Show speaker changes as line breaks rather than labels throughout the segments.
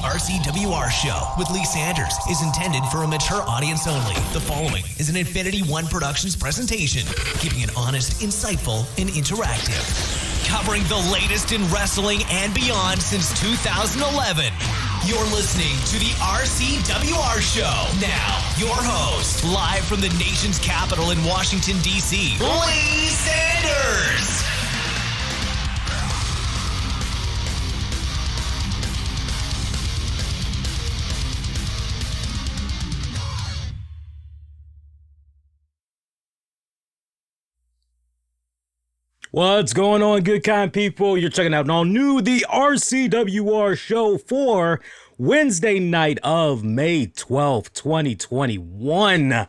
RCWR show with Lee Sanders is intended for a mature audience only. The following is an Infinity One Productions presentation, keeping it honest, insightful, and interactive. Covering the latest in wrestling and beyond since 2011. You're listening to the RCWR show. Now, your host, live from the nation's capital in Washington, D.C., Lee Sanders.
What's going on, good kind people? You're checking out all new the RCWR show for Wednesday night of May 12th, 2021.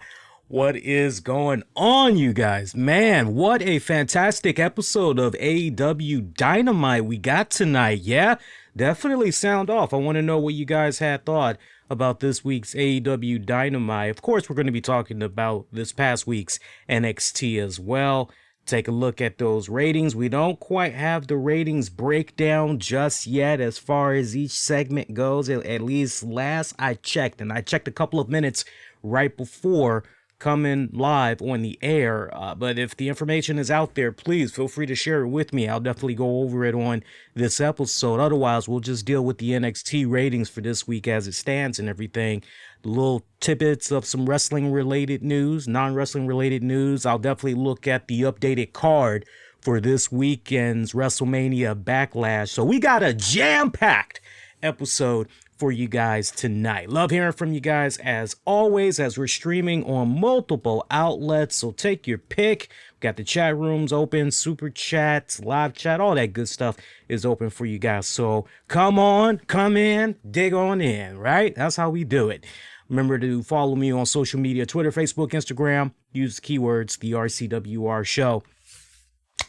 What is going on, you guys? Man, what a fantastic episode of AEW Dynamite we got tonight. Yeah, definitely sound off. I want to know what you guys had thought about this week's AEW Dynamite. Of course, we're going to be talking about this past week's NXT as well. Take a look at those ratings. We don't quite have the ratings breakdown just yet as far as each segment goes, at least last I checked. And I checked a couple of minutes right before coming live on the air. But if the information is out there, please feel free to share it with me. I'll definitely go over it on this episode. Otherwise, we'll just deal with the NXT ratings for this week as it stands and everything. Little tidbits of some wrestling related news, non-wrestling related news. I'll definitely look at the updated card for this weekend's WrestleMania Backlash. So we got a jam-packed episode for you guys tonight. Love hearing from you guys as always, as we're streaming on multiple outlets. So take your pick. We got the chat rooms open, super chats, live chat, all that good stuff is open for you guys. So come on, come in, dig on in, right? That's how we do it. Remember to follow me on social media, Twitter, Facebook, Instagram. Use the keywords, the RCWR show.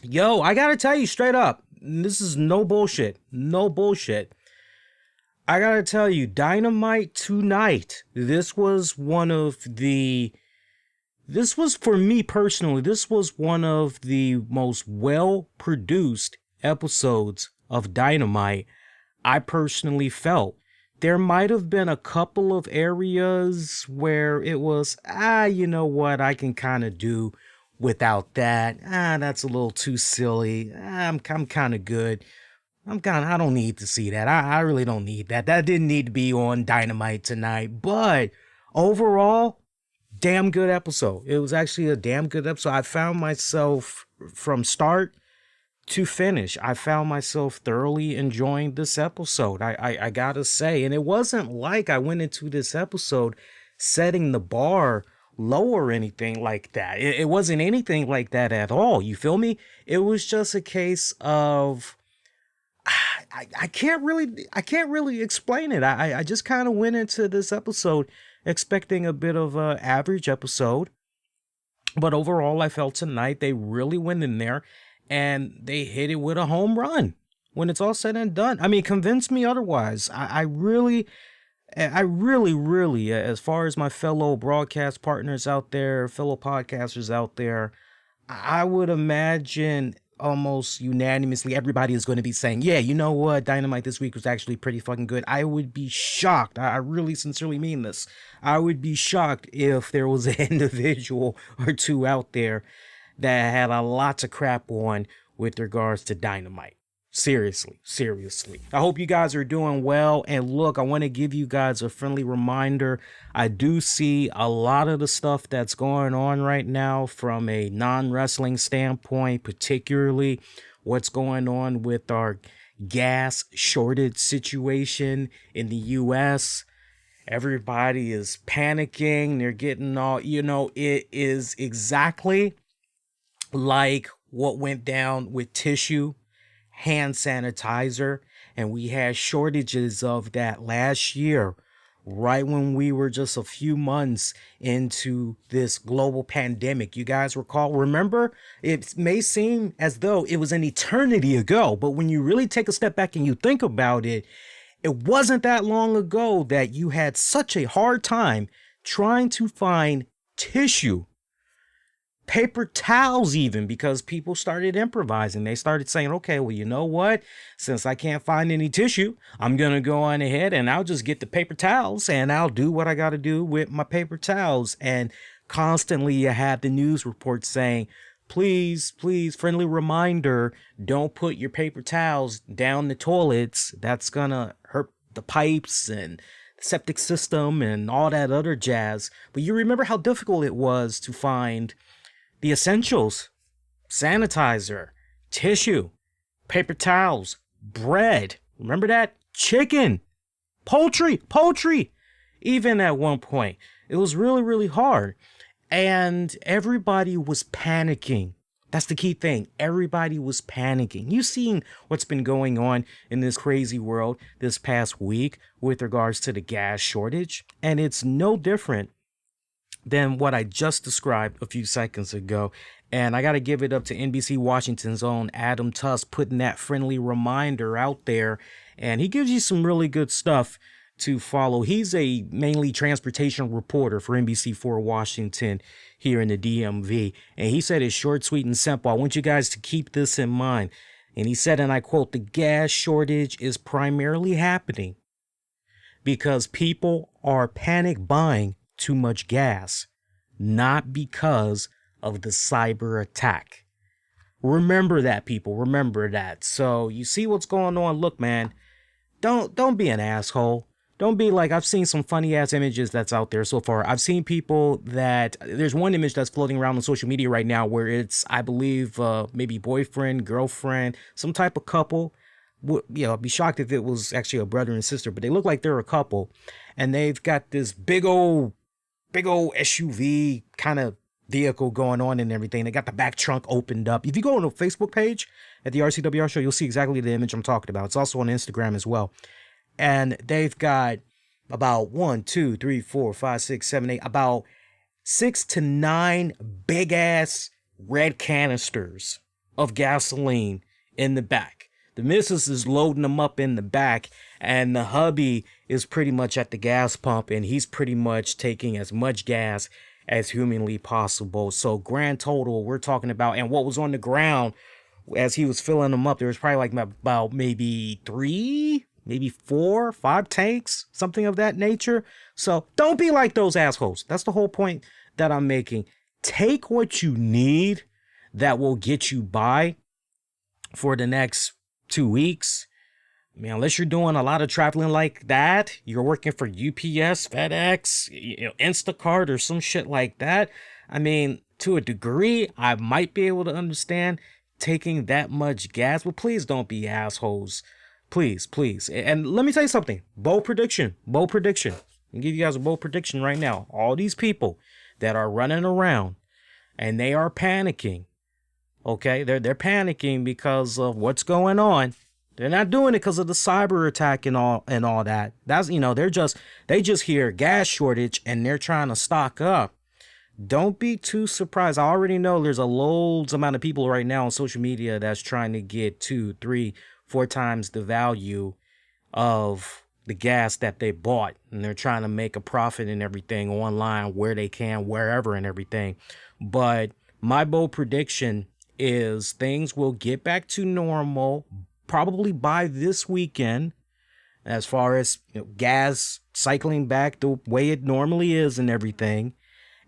Yo, I gotta tell you straight up, this is no bullshit. No bullshit. I gotta tell you, Dynamite tonight, this was for me personally, this was one of the most well-produced episodes of Dynamite I personally felt. There might have been a couple of areas where it was, you know what, I can kind of do without that. That's a little too silly. I'm kind of good. I don't need to see that. I really don't need that. That didn't need to be on Dynamite tonight. But overall, damn good episode. It was actually a damn good episode. I found myself from start to finish, I found myself thoroughly enjoying this episode. I gotta say, and it wasn't like I went into this episode setting the bar low or anything like that. It wasn't anything like that at all. You feel me? It was just a case of I can't really explain it. I just kind of went into this episode expecting a bit of an average episode, but overall I felt tonight they really went in there and they hit it with a home run when it's all said and done. I mean, convince me otherwise. I really, as far as my fellow broadcast partners out there, fellow podcasters out there, I would imagine almost unanimously everybody is going to be saying, yeah, you know what, Dynamite this week was actually pretty fucking good. I would be shocked. I really sincerely mean this. I would be shocked if there was an individual or two out there that had a lot to crap on with regards to Dynamite. Seriously. I hope you guys are doing well. And look, I want to give you guys a friendly reminder. I do see a lot of the stuff that's going on right now from a non-wrestling standpoint, particularly what's going on with our gas shortage situation in the U.S. Everybody is panicking. They're getting all, it is exactly like what went down with tissue, hand sanitizer, and we had shortages of that last year, right when we were just a few months into this global pandemic. You guys remember? It may seem as though it was an eternity ago, but when you really take a step back and you think about it, it wasn't that long ago that you had such a hard time trying to find tissue paper towels even, because people started improvising. They started saying, okay, well, you know what? Since I can't find any tissue, I'm going to go on ahead and I'll just get the paper towels and I'll do what I got to do with my paper towels. And constantly you have the news reports saying, please, friendly reminder, don't put your paper towels down the toilets. That's going to hurt the pipes and septic system and all that other jazz. But you remember how difficult it was to find the essentials: sanitizer, tissue, paper towels, bread. Remember that? Chicken, poultry. Even at one point, it was really, really hard. And everybody was panicking. That's the key thing. Everybody was panicking. You've seen what's been going on in this crazy world this past week with regards to the gas shortage. And it's no different than what I just described a few seconds ago. And I got to give it up to NBC Washington's own Adam Tusk putting that friendly reminder out there. And he gives you some really good stuff to follow. He's a mainly transportation reporter for NBC4 Washington here in the DMV. And he said it's short, sweet, and simple. I want you guys to keep this in mind. And he said, and I quote, the gas shortage is primarily happening because people are panic buying too much gas, not because of the cyber attack. Remember that, people. Remember that. So you see what's going on. Look, man, don't be an asshole. Don't be like, I've seen some funny ass images that's out there so far. I've seen people that, there's one image that's floating around on social media right now where it's, I believe, maybe boyfriend, girlfriend, some type of couple. I'd be shocked if it was actually a brother and sister, but they look like they're a couple. And they've got this big old SUV kind of vehicle going on and everything. They got the back trunk opened up. If you go on the Facebook page at the RCWR show, you'll see exactly the image I'm talking about. It's also on Instagram as well. And they've got about 1, 2, 3, 4, 5, 6, 7, 8, about 6 to 9 big ass red canisters of gasoline in the back. The missus is loading them up in the back, and the hubby is pretty much at the gas pump, and he's pretty much taking as much gas as humanly possible. So grand total, we're talking about, and what was on the ground as he was filling them up, there was probably like about maybe 3, maybe 4, 5 tanks, something of that nature. So don't be like those assholes. That's the whole point that I'm making. Take what you need that will get you by for the next 2 weeks. I mean, unless you're doing a lot of traveling like that, you're working for UPS, FedEx, Instacart or some shit like that. I mean, to a degree, I might be able to understand taking that much gas, but please don't be assholes. Please. And let me tell you something. Bold prediction. I'll give you guys a bold prediction right now. All these people that are running around and they are panicking. Okay, they're panicking because of what's going on. They're not doing it because of the cyber attack and all that. That's, they just hear gas shortage and they're trying to stock up. Don't be too surprised. I already know there's a loads amount of people right now on social media that's trying to get 2, 3, 4 times the value of the gas that they bought. And they're trying to make a profit and everything online where they can, wherever and everything. But my bold prediction is things will get back to normal probably by this weekend, as far as gas cycling back the way it normally is and everything.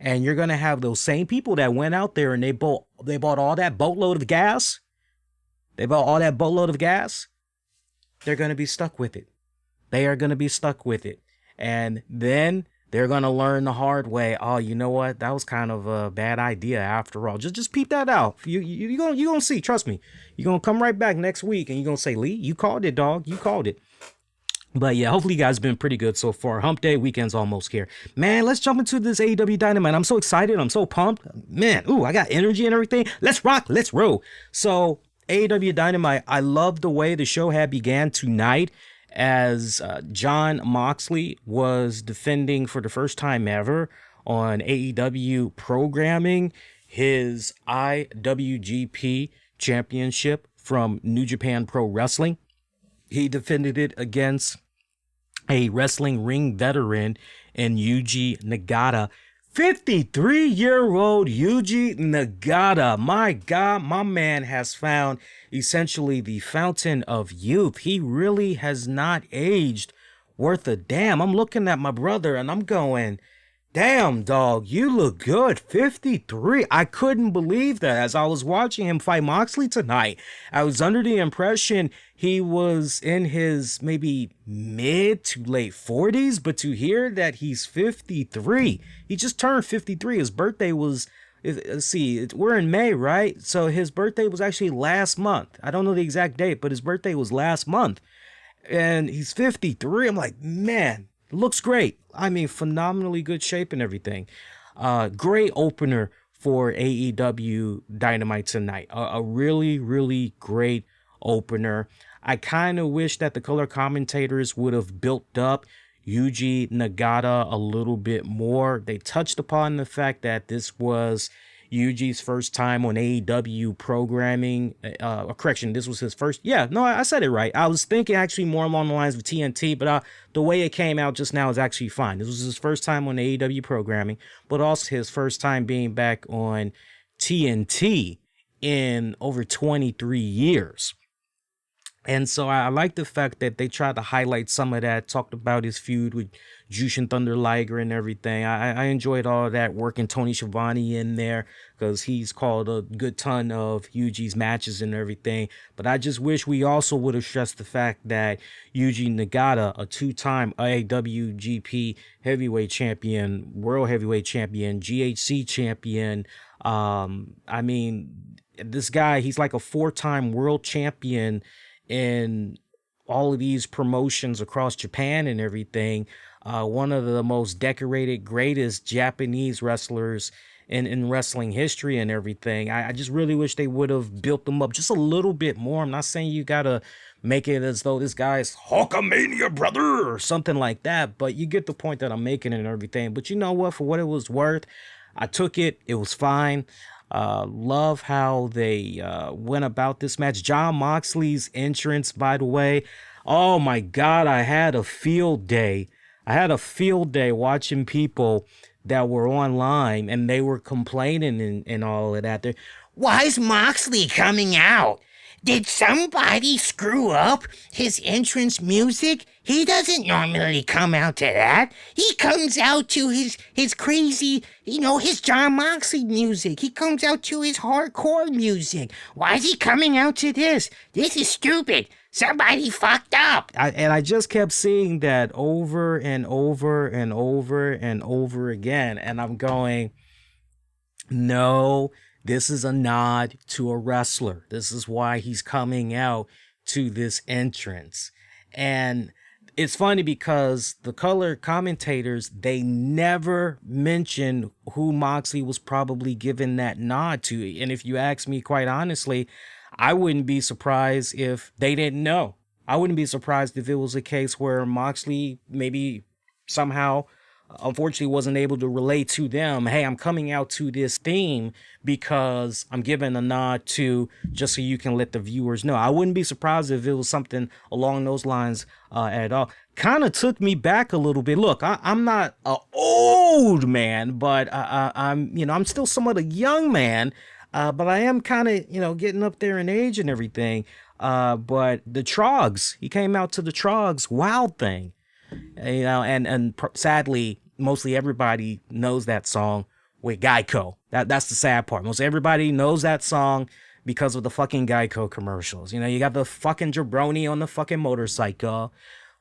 And you're going to have those same people that went out there and they bought all that boatload of gas. They're going to be stuck with it. They are going to be stuck with it. And then they're going to learn the hard way. Oh, you know what? That was kind of a bad idea after all. Just peep that out. You're going to see. Trust me. You're going to come right back next week and you're going to say, Lee, you called it, dog. You called it. But yeah, hopefully you guys have been pretty good so far. Hump day weekend's almost here. Man, let's jump into this AEW Dynamite. I'm so excited. I'm so pumped. Man, I got energy and everything. Let's rock. Let's roll. So AEW Dynamite, I love the way the show had began tonight, as Jon Moxley was defending for the first time ever on AEW programming his IWGP championship from New Japan Pro Wrestling. He defended it against a wrestling ring veteran in Yuji Nagata. 53-year-old Yuji Nagata. My God, my man has found essentially the fountain of youth. He really has not aged worth a damn. I'm looking at my brother and I'm going, damn, dog, you look good. 53. I couldn't believe that. As I was watching him fight Moxley tonight, I was under the impression he was in his maybe mid to late 40s, but to hear that he's 53, he just turned 53. His birthday was, let's see, we're in May, right? So his birthday was actually last month. I don't know the exact date, but his birthday was last month. And he's 53. I'm like, man, looks great. I mean, phenomenally good shape and everything. Great opener for AEW Dynamite tonight. A really, really great opener. I kind of wish that the color commentators would have built up Yuji Nagata a little bit more. They touched upon the fact that this was Yuji's first time on AEW programming. Correction, this was his first. Yeah, no, I said it right. I was thinking actually more along the lines of TNT, but the way it came out just now is actually fine. This was his first time on AEW programming, but also his first time being back on TNT in over 23 years. And so I like the fact that they tried to highlight some of that, talked about his feud with Jushin Thunder Liger and everything. I enjoyed all that, working Tony Schiavone in there because he's called a good ton of Yuji's matches and everything. But I just wish we also would have stressed the fact that Yuji Nagata, a two-time IWGP heavyweight champion, world heavyweight champion, GHC champion. I mean, this guy, he's like a four-time world champion in all of these promotions across Japan and everything. One of the most decorated, greatest Japanese wrestlers in wrestling history and everything. I just really wish they would have built them up just a little bit more. I'm not saying you gotta make it as though this guy's Hulkamania brother or something like that, but you get the point that I'm making and everything. But you know what? For what it was worth, I took it. It was fine. Love how they went about this match. Jon Moxley's entrance, by the way. Oh my God, I had a field day. I had a field day watching people that were online and they were complaining and all of that. Why's Moxley coming out? Did somebody screw up his entrance music? He doesn't normally come out to that. He comes out to his crazy, his Jon Moxley music. He comes out to his hardcore music. Why is he coming out to this? This is stupid. Somebody fucked up. I just kept seeing that over and over and over and over again. And I'm going, no. This is a nod to a wrestler. This is why he's coming out to this entrance. And it's funny because the color commentators, they never mention who Moxley was probably given that nod to. And if you ask me, quite honestly, I wouldn't be surprised if they didn't know. I wouldn't be surprised if it was a case where Moxley maybe somehow unfortunately wasn't able to relate to them, hey, I'm coming out to this theme because I'm giving a nod to, just so you can let the viewers know. I wouldn't be surprised if it was something along those lines at all. Kind of took me back a little bit. Look, I'm not an old man, but I'm still somewhat a young man, but I am kind of, getting up there in age and everything. But the Trogs, he came out to the Trogs Wild Thing. And sadly, mostly everybody knows that song with Geico. That's the sad part. Most everybody knows that song because of the fucking Geico commercials. You got the fucking jabroni on the fucking motorcycle.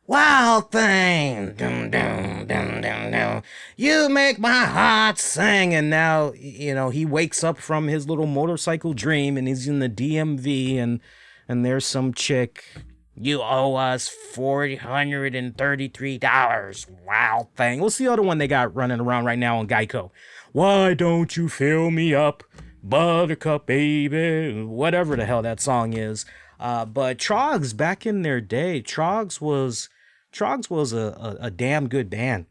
Wild Thing, dum, dum, dum, dum, dum. You make my heart sing. And now, he wakes up from his little motorcycle dream and he's in the DMV and there's some chick. You owe us $433. Wild Thing. What's the other one they got running around right now on Geico? Why don't you fill me up, Buttercup, baby? Whatever the hell that song is. But Trogs, back in their day, Trogs was a damn good band.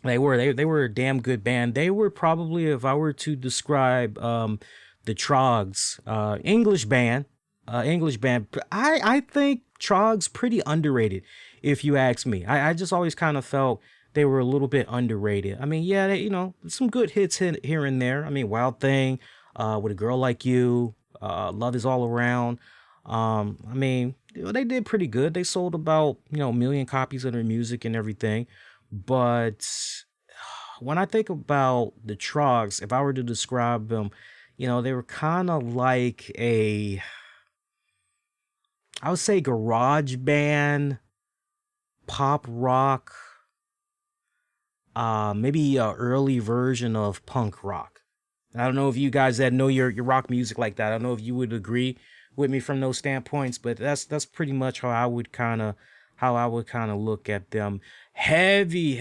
They were a damn good band. They were probably, if I were to describe the Trogs, English band. I think Trogs pretty underrated, if you ask me. I just always kind of felt they were a little bit underrated. I mean, yeah, some good hits here and there. I mean, Wild Thing, With a Girl Like You, Love Is All Around. I mean, they did pretty good. They sold about, a million copies of their music and everything. But when I think about the Trogs, if I were to describe them, they were kind of like I would say garage band, pop rock, maybe a early version of punk rock. I don't know if you guys that know your rock music like that, I don't know if you would agree with me from those standpoints, but that's pretty much how I would kind of look at them. Heavy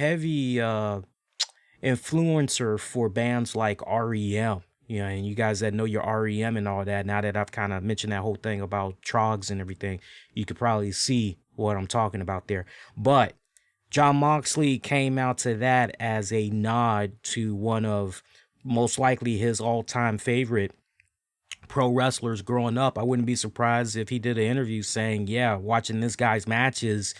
influencer for bands like REM. And you guys that know your REM and all that, now that I've kind of mentioned that whole thing about Trogs and everything, you could probably see what I'm talking about there. But Jon Moxley came out to that as a nod to one of most likely his all-time favorite pro wrestlers growing up. I wouldn't be surprised if he did an interview saying, yeah, watching this guy's matches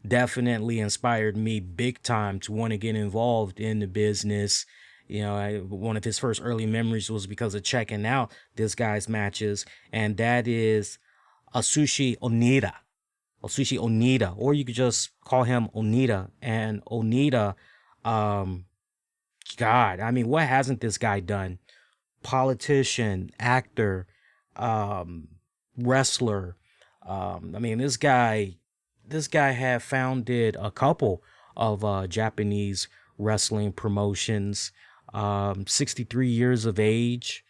definitely inspired me big time to want to get involved in the business. One of his first early memories was because of checking out this guy's matches, and that is Atsushi Onita. Atsushi Onita, or you could just call him Onita. And Onita, God, I mean, what hasn't this guy done? Politician, actor, wrestler. I mean, this guy had founded a couple of Japanese wrestling promotions. 63 years of age.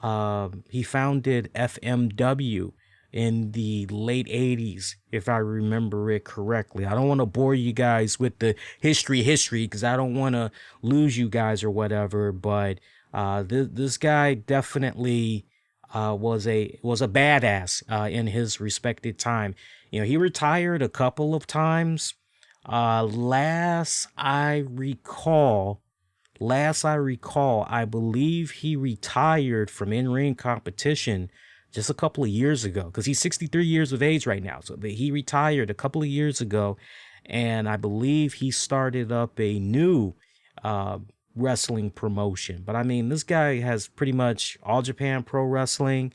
He founded FMW in the late 80s, if I remember it correctly. I don't want to bore you guys with the history because I don't want to lose you guys or whatever, but this guy definitely was a badass in his respected time. He retired a couple of times. Last I recall, I believe he retired from in-ring competition just a couple of years ago, because he's 63 years of age right now. So he retired a couple of years ago, and I believe he started up a new wrestling promotion. But I mean, this guy has pretty much All Japan Pro Wrestling,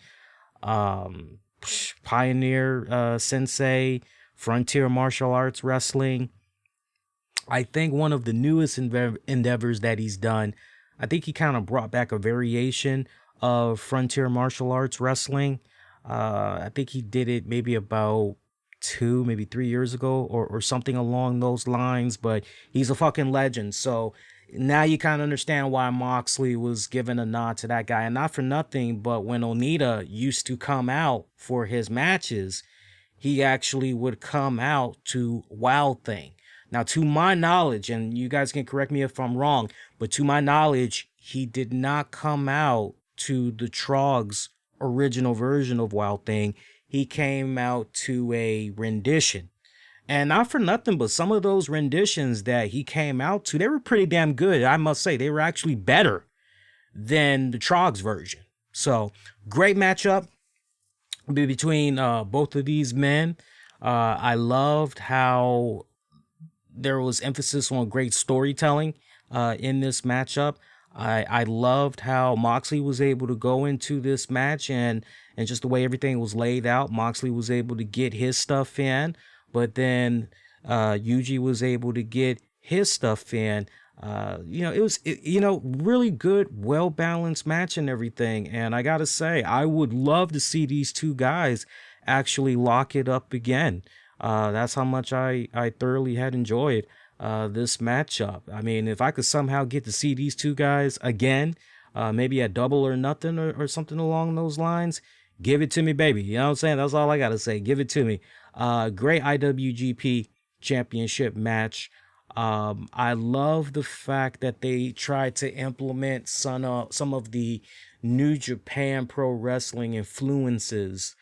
Pioneer Sensei, Frontier Martial Arts Wrestling. I think one of the newest endeavors that he's done, I think he kind of brought back a variation of Frontier Martial Arts Wrestling. I think he did it maybe about 3 years ago or something along those lines, but he's a fucking legend. So now you kind of understand why Moxley was giving a nod to that guy. And not for nothing, but when Onita used to come out for his matches, he actually would come out to Wild Thing. Now, to my knowledge, and you guys can correct me if I'm wrong, but to my knowledge, he did not come out to the Trogs' original version of Wild Thing. He came out to a rendition. And not for nothing, but some of those renditions that he came out to, they were pretty damn good. I must say, they were actually better than the Trogs version. So, great matchup between both of these men. I loved how there was emphasis on great storytelling in this matchup. I loved how Moxley was able to go into this match and just the way everything was laid out. Moxley was able to get his stuff in, but then Yuji was able to get his stuff in. It was really good, well-balanced match and everything. And I got to say, I would love to see these two guys actually lock it up again. That's how much I thoroughly had enjoyed this matchup. I mean, if I could somehow get to see these two guys again, maybe at Double or Nothing or something along those lines, give it to me, baby. You know what I'm saying? That's all I got to say. Give it to me. Great IWGP Championship match. I love the fact that they tried to implement some of the New Japan Pro Wrestling influences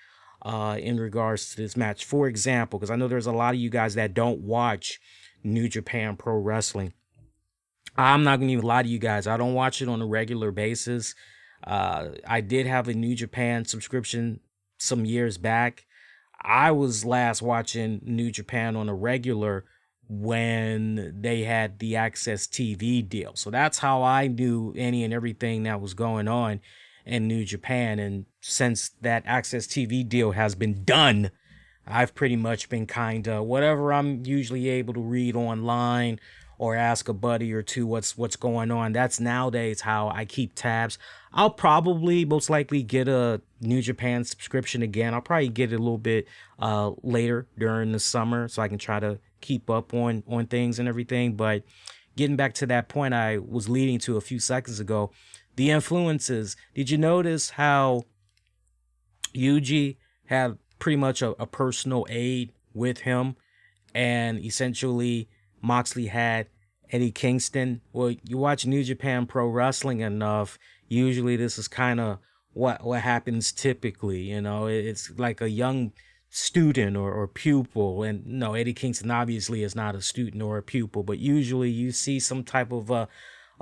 in regards to this match. For example, because I know there's a lot of you guys that don't watch New Japan Pro Wrestling. I'm not going to even lie to you guys. I don't watch it on a regular basis. I did have a New Japan subscription some years back. I was last watching New Japan on a regular when they had the Access TV deal. So that's how I knew any and everything that was going on in New Japan. And since that Access TV deal has been done, I've pretty much been kind of whatever I'm usually able to read online or ask a buddy or two what's going on. That's nowadays how I keep tabs. I'll probably most likely get a New Japan subscription again. I'll probably get it a little bit later during the summer so I can try to keep up on things and everything. But getting back to that point I was leading to a few seconds ago, the influences. Did you notice how Yuji had pretty much a personal aide with him, and essentially Moxley had Eddie Kingston? Well, you watch New Japan Pro Wrestling enough, usually this is kind of what happens typically. You know, it's like a young student or pupil, and no, Eddie Kingston obviously is not a student or a pupil, but usually you see some type of a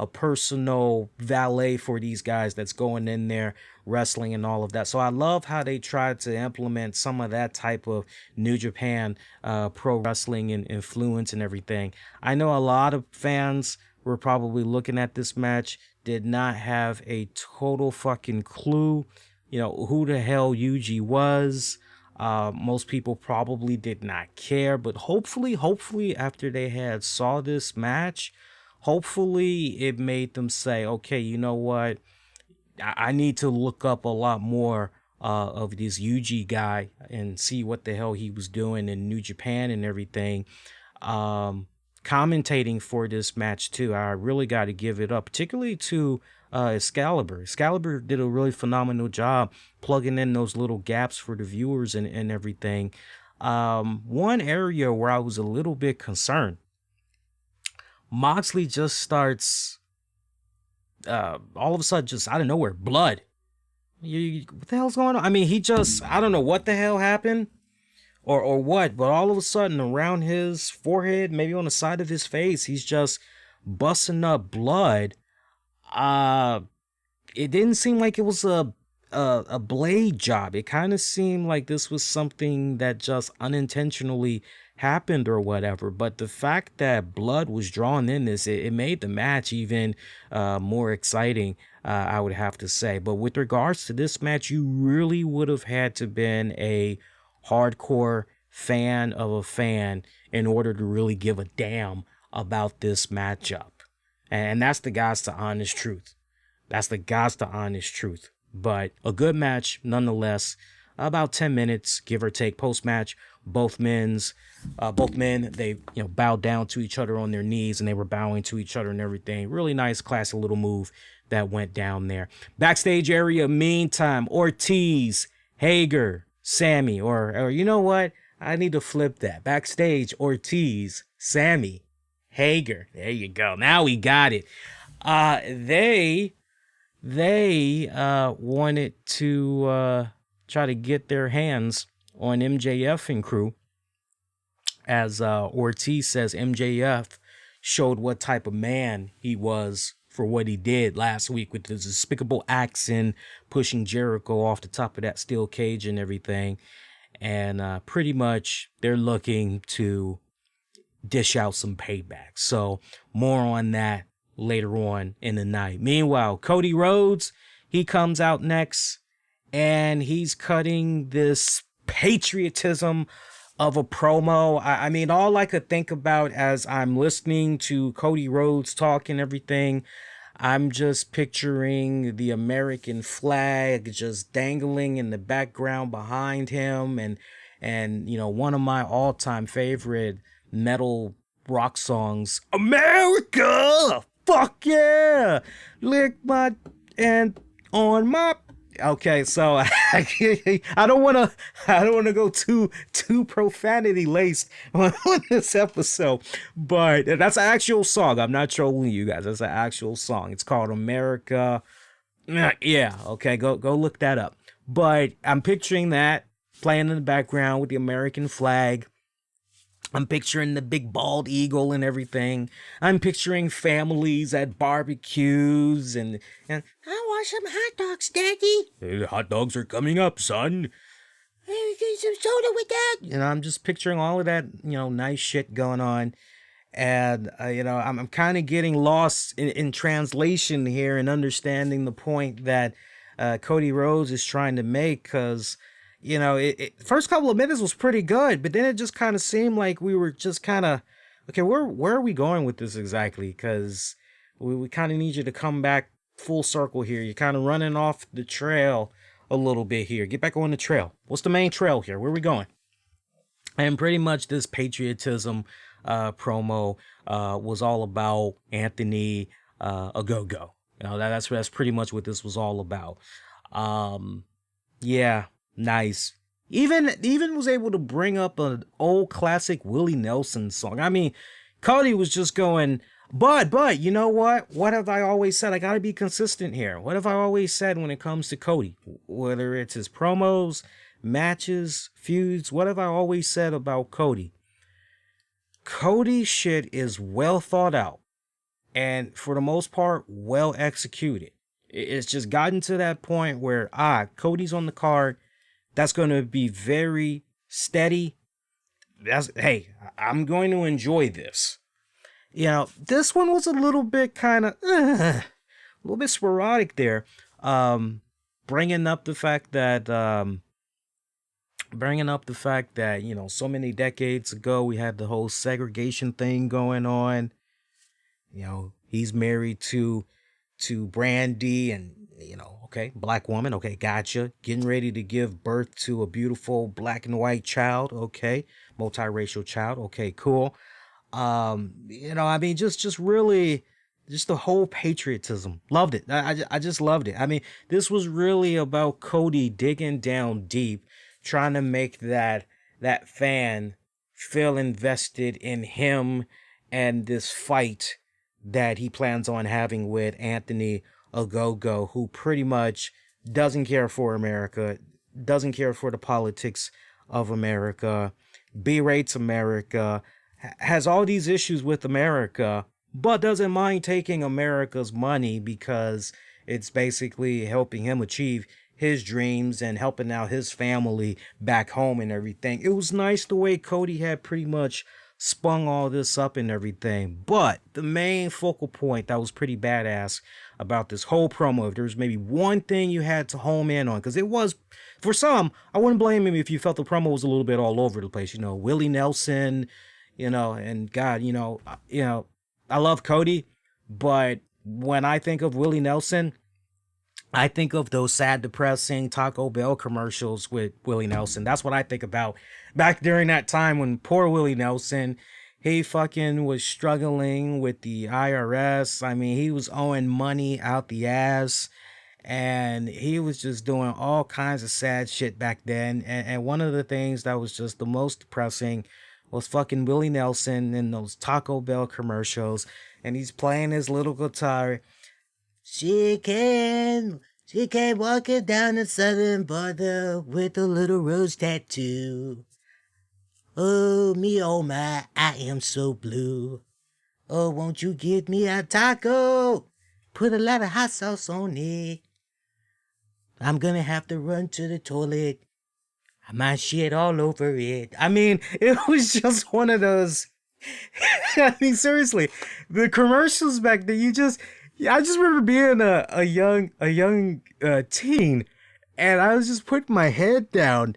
personal valet for these guys that's going in there wrestling and all of that. So I love how they tried to implement some of that type of New Japan pro wrestling and influence and everything. I know a lot of fans were probably looking at this match, did not have a total fucking clue, you know, who the hell Yuji was. Most people probably did not care, but hopefully after they had saw this match, hopefully it made them say, okay, you know what? I need to look up a lot more of this Yuji guy and see what the hell he was doing in New Japan and everything. Commentating for this match too, I really got to give it up, particularly to Excalibur. Excalibur did a really phenomenal job plugging in those little gaps for the viewers and everything. One area where I was a little bit concerned, Moxley just starts all of a sudden, just out of nowhere, blood. What the hell's going on? I mean, he just, I don't know what the hell happened or what, but all of a sudden around his forehead, maybe on the side of his face, he's just busting up blood. It didn't seem like it was a blade job. It kind of seemed like this was something that just unintentionally happened or whatever, but the fact that blood was drawn in this, it made the match even more exciting, I would have to say. But with regards to this match, you really would have had to been a hardcore fan of a fan in order to really give a damn about this matchup. And that's the God's to honest truth. That's the God's to honest truth. But a good match nonetheless. About 10 minutes, give or take, post-match. Both men, they bowed down to each other on their knees, and they were bowing to each other and everything. Really nice, classy little move that went down there. Backstage area, meantime, Ortiz, Hager, Sammy, or you know what? I need to flip that. Backstage, Ortiz, Sammy, Hager. There you go. Now we got it. They wanted to try to get their hands on MJF and crew. As Ortiz says, MJF showed what type of man he was for what he did last week with his despicable acts and pushing Jericho off the top of that steel cage and everything. And pretty much they're looking to dish out some payback. So more on that later on in the night. Meanwhile, Cody Rhodes, he comes out next and he's cutting this patriotism of a promo. I mean, all I could think about as I'm listening to Cody Rhodes talk and everything, I'm just picturing the American flag just dangling in the background behind him, and you know, one of my all-time favorite metal rock songs, America, fuck yeah, lick my and on my. Okay, so I don't want to go too profanity laced on this episode, but that's an actual song. I'm not trolling you guys. That's an actual song. It's called America. Yeah, okay, go look that up. But I'm picturing that playing in the background with the American flag. I'm picturing the big bald eagle and everything. I'm picturing families at barbecues and I want some hot dogs, Daddy. Hey, the hot dogs are coming up, son. Hey, get some soda with that. You know, I'm just picturing all of that, nice shit going on. And, I'm kind of getting lost in translation here and understanding the point that Cody Rhodes is trying to make. Because, first couple of minutes was pretty good, but then it just kind of seemed like we were just kind of, okay, where are we going with this exactly? Because we kind of need you to come back full circle here. You're kind of running off the trail a little bit here. Get back on the trail. What's the main trail here? Where are we going? And pretty much this patriotism promo was all about Anthony Ogogo. That's pretty much what this was all about. Yeah, nice. Even was able to bring up an old classic Willie Nelson song. I mean, Cody was just going, but you know what? What have I always said? I gotta be consistent here. What have I always said when it comes to Cody? Whether it's his promos, matches, feuds, what have I always said about Cody? Cody's shit is well thought out and for the most part well executed. It's just gotten to that point where Cody's on the card. That's going to be very steady. Hey, I'm going to enjoy this. This one was a little bit kind of a little bit sporadic there. Bringing up the fact that so many decades ago we had the whole segregation thing going on. He's married to Brandy, and okay, black woman, okay, gotcha. Getting ready to give birth to a beautiful black and white child, okay, multiracial child, okay, cool. Just really, just the whole patriotism, loved it. I just loved it. I mean, this was really about Cody digging down deep, trying to make that fan feel invested in him and this fight that he plans on having with Anthony Ogogo, who pretty much doesn't care for America, doesn't care for the politics of America, berates America, has all these issues with America, but doesn't mind taking America's money because it's basically helping him achieve his dreams and helping out his family back home and everything. It was nice the way Cody had pretty much spun all this up and everything. But the main focal point that was pretty badass about this whole promo, if there was maybe one thing you had to home in on, because it was, for some, I wouldn't blame him if you felt the promo was a little bit all over the place. Willie Nelson, and God, I love Cody, but when I think of Willie Nelson, I think of those sad, depressing Taco Bell commercials with Willie Nelson. That's what I think about back during that time when poor Willie Nelson, he fucking was struggling with the IRS. I mean, he was owing money out the ass, and he was just doing all kinds of sad shit back then. And one of the things that was just the most depressing was fucking Willie Nelson in those Taco Bell commercials, and he's playing his little guitar. She came walking down the southern border with a little rose tattoo. Oh, me, oh my, I am so blue. Oh, won't you give me a taco? Put a lot of hot sauce on it. I'm gonna have to run to the toilet. I might shit all over it. I mean, it was just one of those. I mean, seriously, the commercials back then, I just remember being a young teen, and I was just putting my head down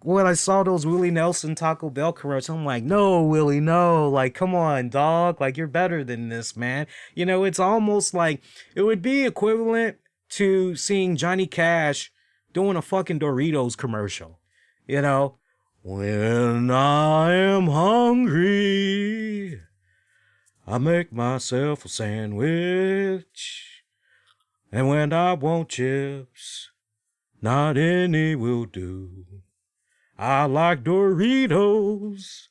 when I saw those Willie Nelson Taco Bell commercials. I'm like, no, Willie, no, like, come on, dog, like, you're better than this, man. It's almost like it would be equivalent to seeing Johnny Cash doing a fucking Doritos commercial. When I am hungry, I make myself a sandwich, and when I want chips, not any will do. I like Doritos,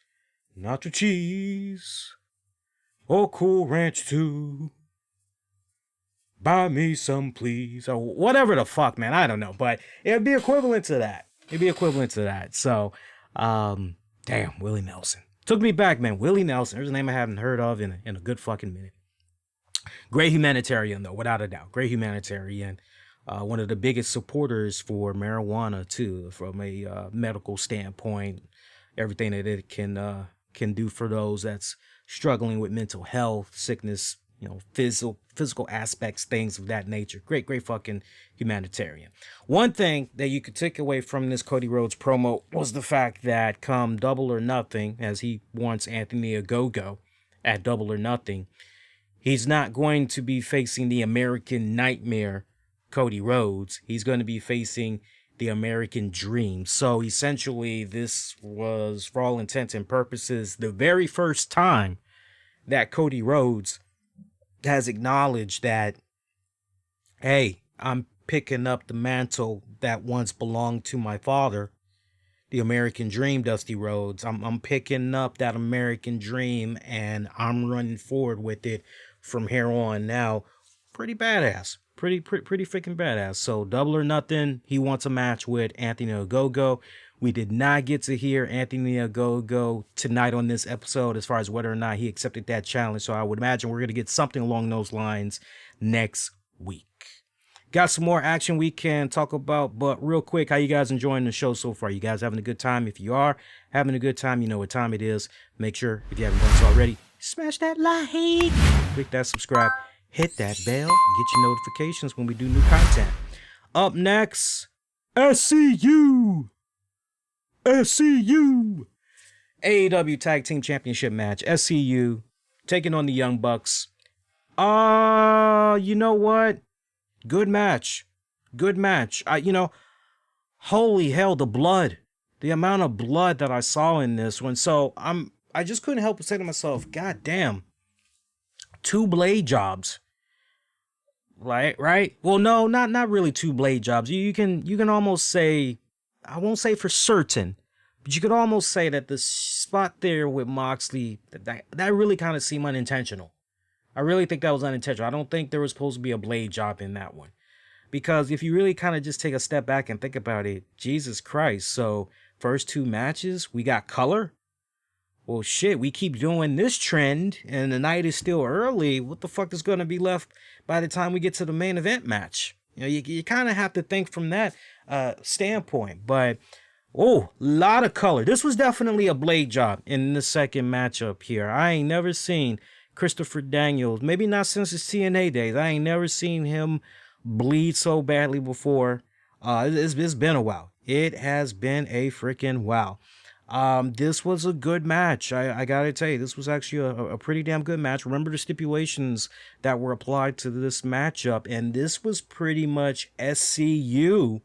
nacho cheese, or Cool Ranch too. Buy me some, please, or whatever the fuck, man. I don't know, but it'd be equivalent to that. So, damn, Willie Nelson. Took me back, man. Willie Nelson. There's a name I haven't heard of in a good fucking minute. Great humanitarian, though, without a doubt. Great humanitarian. One of the biggest supporters for marijuana, too, from a medical standpoint. Everything that it can do for those that's struggling with mental health, sickness, physical aspects, things of that nature. Great fucking humanitarian. One thing that you could take away from this Cody Rhodes promo was the fact that come Double or Nothing, as he wants Anthony Ogogo at Double or Nothing, he's not going to be facing the American Nightmare Cody Rhodes. He's going to be facing the American Dream. So essentially, this was, for all intents and purposes, the very first time that Cody Rhodes has acknowledged that, hey, I'm picking up the mantle that once belonged to my father, the American Dream, Dusty Rhodes. I'm picking up that American Dream, and I'm running forward with it from here on. Now, pretty badass. Pretty freaking badass. So, Double or Nothing, he wants a match with Anthony Ogogo. We did not get to hear Anthony Ogogo tonight on this episode as far as whether or not he accepted that challenge. So, I would imagine we're going to get something along those lines next week. Got some more action we can talk about, but real quick, how you guys enjoying the show so far? You guys having a good time? If you are having a good time, you know what time it is. Make sure, if you haven't done so already, smash that like, click that subscribe, hit that bell, get your notifications when we do new content. Up next, SCU AEW Tag Team Championship match. SCU taking on the Young Bucks. You know what? Good match. Holy hell, the blood. The amount of blood that I saw in this one. So I just couldn't help but say to myself, God damn, 2 blade jobs. Right? Well, no, not really 2 blade jobs. You can almost say, I won't say for certain, but you could almost say that the spot there with Moxley, that really kind of seemed unintentional. I really think that was unintentional. I don't think there was supposed to be a blade job in that one. Because if you really kind of just take a step back and think about it, Jesus Christ. So, first 2 matches, we got color. Well, shit, we keep doing this trend and the night is still early. What the fuck is going to be left by the time we get to the main event match? You kind of have to think from that standpoint. But, a lot of color. This was definitely a blade job in the second matchup here. I ain't never seen Christopher Daniels, maybe not since his TNA days. I ain't never seen him bleed so badly before. It's been a while. It has been a freaking while. This was a good match. I gotta tell you, this was actually a pretty damn good match. Remember the stipulations that were applied to this matchup, and this was pretty much SCU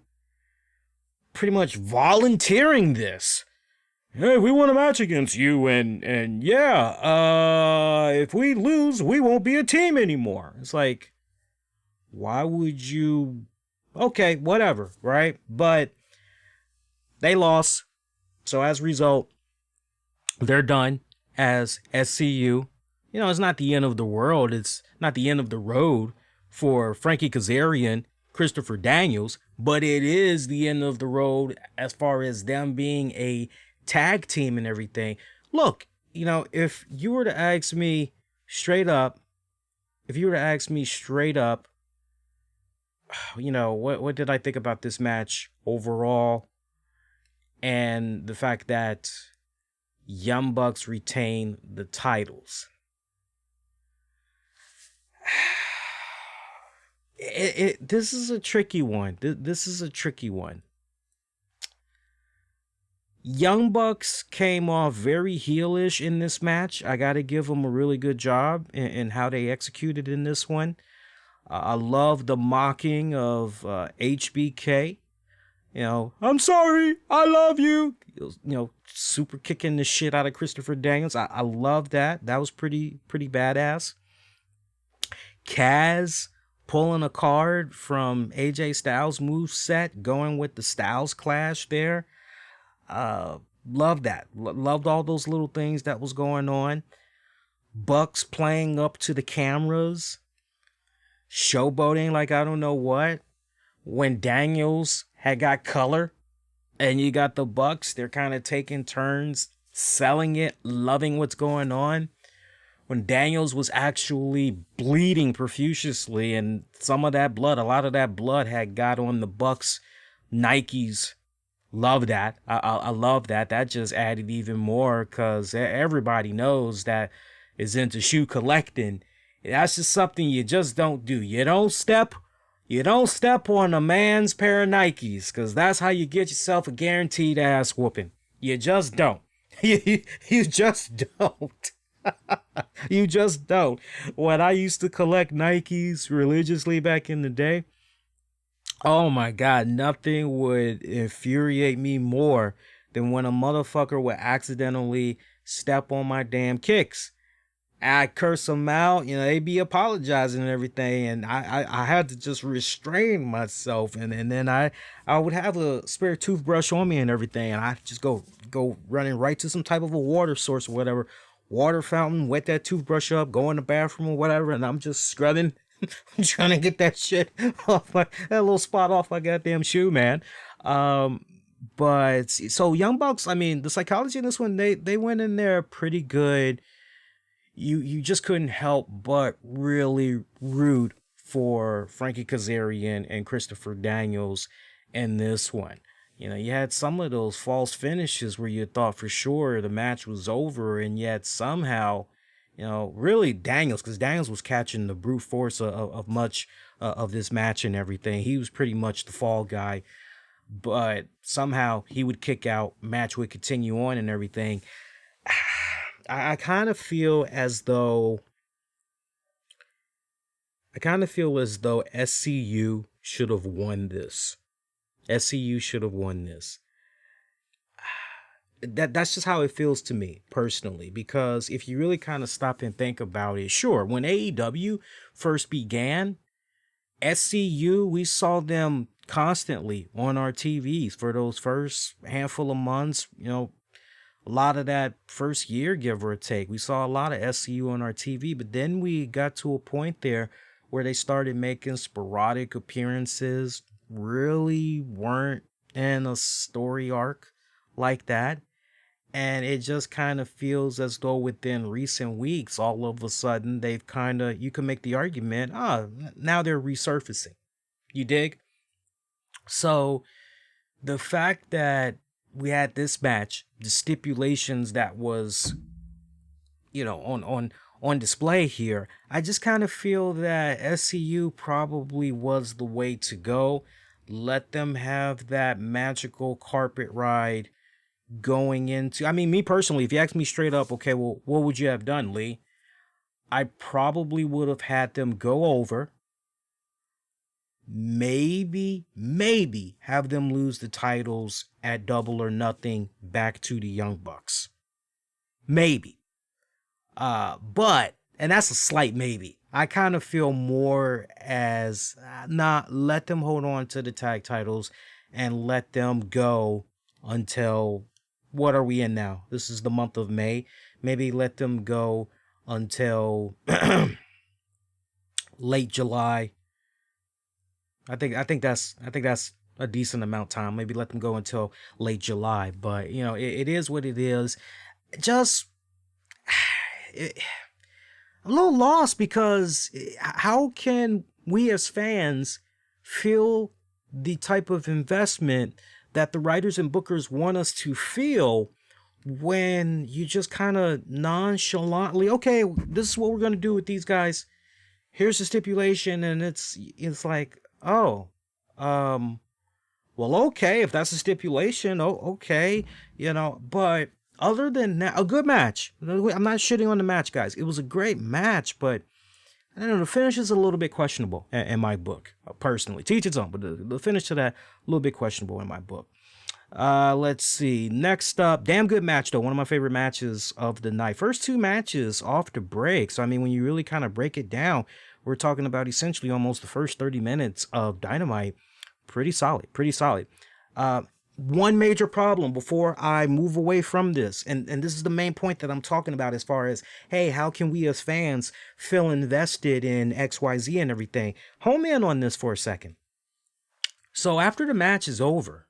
pretty much volunteering this. Hey, we want a match against you, and yeah, if we lose, we won't be a team anymore. It's like, why would you? Okay, whatever, right? But they lost, so as a result, they're done as SCU. It's not the end of the world. It's not the end of the road for Frankie Kazarian, Christopher Daniels, but it is the end of the road as far as them being a tag team and everything. Look, if you were to ask me straight up, what did I think about this match overall, and the fact that Young Bucks retain the titles? This is a tricky one. This is a tricky one. Young Bucks came off very heelish in this match. I got to give them a really good job in how they executed in this one. I love the mocking of HBK. I'm sorry, I love you. Super kicking the shit out of Christopher Daniels. I love that. That was pretty badass. Kaz pulling a card from AJ Styles' moveset, going with the Styles Clash there. Loved that. Loved all those little things that was going on. Bucks playing up to the cameras, showboating like I don't know what. When Daniels had got color and you got the Bucks, they're kind of taking turns selling it, loving what's going on. When Daniels was actually bleeding profusely, and a lot of that blood had got on the Bucks Nikes. Love that. I love that. That just added even more, because everybody knows that, is into shoe collecting, that's just something you just don't do. You don't step on a man's pair of Nikes, because that's how you get yourself a guaranteed ass whooping. You just don't. You just don't. You just don't. When I used to collect Nikes religiously back in the day, oh my God, nothing would infuriate me more than when a motherfucker would accidentally step on my damn kicks. I curse them out, they be apologizing and everything, and I had to just restrain myself, and then I would have a spare toothbrush on me and everything, and I just go running right to some type of a water source or whatever, water fountain, wet that toothbrush up, go in the bathroom or whatever, and I'm just scrubbing, trying to get that shit off that little spot off my goddamn shoe, man. But so Young Bucks, I mean, the psychology in this one, they went in there pretty good. You just couldn't help but really root for Frankie Kazarian and Christopher Daniels in this one. You had some of those false finishes where you thought for sure the match was over, and yet somehow, really Daniels, because Daniels was catching the brute force of much of this match and everything. He was pretty much the fall guy, but somehow he would kick out, match would continue on and everything. I kind of feel as though SCU should have won this. SCU should have won this. That's just how it feels to me personally, because if you really kind of stop and think about it, sure, when AEW first began, SCU, we saw them constantly on our TVs for those first handful of months, a lot of that first year, give or take. We saw a lot of SCU on our TV, but then we got to a point there where they started making sporadic appearances, really weren't in a story arc like that. And it just kind of feels as though within recent weeks, all of a sudden, they've you can make the argument, now they're resurfacing. You dig? So the fact that we had this match, the stipulations that was, on display here, I just kind of feel that SCU probably was the way to go. Let them have that magical carpet ride going into, I mean, me personally, if you ask me straight up, okay, well, what would you have done, Lee? I probably would have had them go over, maybe have them lose the titles at Double or Nothing back to the Young Bucks. Maybe. But, and that's a slight maybe. I kind of feel more as, let them hold on to the tag titles and let them go until, what are we in now? This is the month of May. Maybe let them go until late July. I think that's a decent amount of time. Maybe let them go until late July. But it is what it is. Just I'm a little lost, because how can we as fans feel the type of investment that the writers and bookers want us to feel when you just kind of nonchalantly, okay, this is what we're going to do with these guys. Here's the stipulation, and it's like, oh, well, okay, if that's a stipulation, okay, but other than that, a good match. I'm not shitting on the match, guys. It was a great match, but I don't know, the finish is a little bit questionable in my book, personally. Teach its own, but the finish to that, a little bit questionable in my book. Let's see. Next up, damn good match, though. One of my favorite matches of the night. First two matches off the break. So, I mean, when you really kind of break it down, we're talking about essentially almost the first 30 minutes of Dynamite. Pretty solid. One major problem before I move away from this, and this is the main point that I'm talking about as far as, hey, how can we as fans feel invested in XYZ and everything? Home in on this for a second. So after the match is over,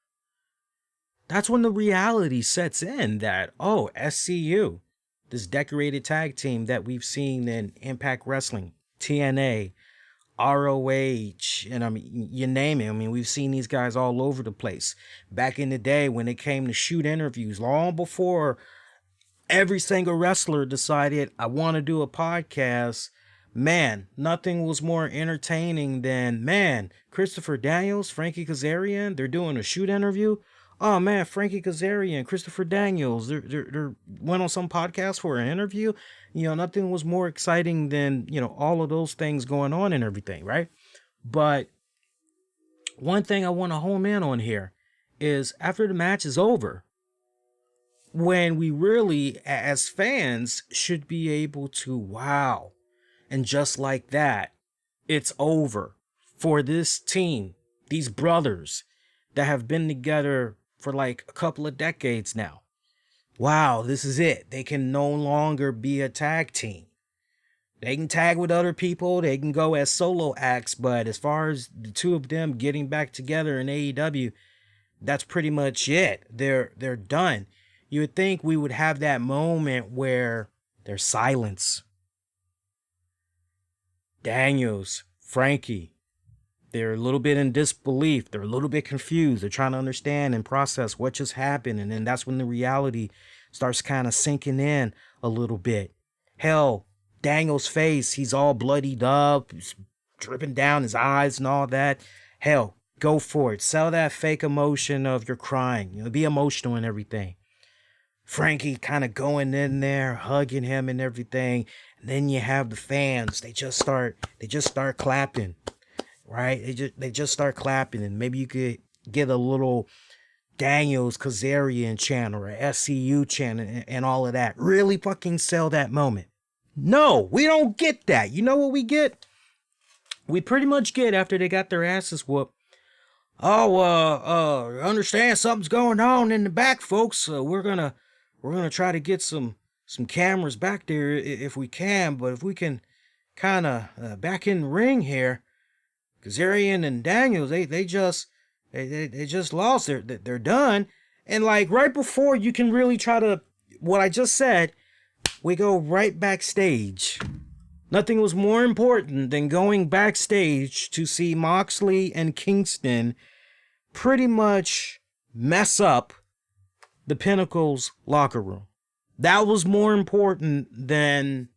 that's when the reality sets in that, oh, SCU, this decorated tag team that we've seen in Impact Wrestling, TNA, ROH, and I mean, you name it. I mean, we've seen these guys all over the place. Back in the day when it came to shoot interviews, long before every single wrestler decided, I want to do a podcast. Man, nothing was more entertaining than, man, Christopher Daniels, Frankie Kazarian, they're doing a shoot interview. Oh man, Frankie Kazarian, Christopher Daniels, they're went on some podcast for an interview. Nothing was more exciting than, all of those things going on and everything, right? But one thing I want to home in on here is after the match is over, when we really, as fans, should be able to, wow. And just like that, it's over for this team, these brothers that have been together for like a couple of decades now. Wow, this is it. They can no longer be a tag team. They can tag with other people. They can go as solo acts. But as far as the two of them getting back together in AEW, that's pretty much it. They're done. You would think we would have that moment where there's silence. Daniels, Frankie, they're a little bit in disbelief. They're a little bit confused. They're trying to understand and process what just happened. And then that's when the reality starts kind of sinking in a little bit. Hell, Daniels' face, he's all bloodied up, he's dripping down his eyes and all that. Hell, go for it. Sell that fake emotion of you're crying. Be emotional and everything. Frankie kind of going in there, hugging him and everything. And then you have the fans. They just start clapping, right? They just start clapping, and maybe you could get a little Daniels Kazarian chant or a SCU chant and all of that. Really fucking sell that moment. No, we don't get that. You know what we get? We pretty much get, after they got their asses whooped, understand something's going on in the back, folks. We're gonna try to get some cameras back there if we can, but if we can kind of back in the ring here, Kazarian and Daniels, they just lost. They're done. And like right before you can really try to, what I just said, we go right backstage. Nothing was more important than going backstage to see Moxley and Kingston pretty much mess up the Pinnacle's locker room. That was more important than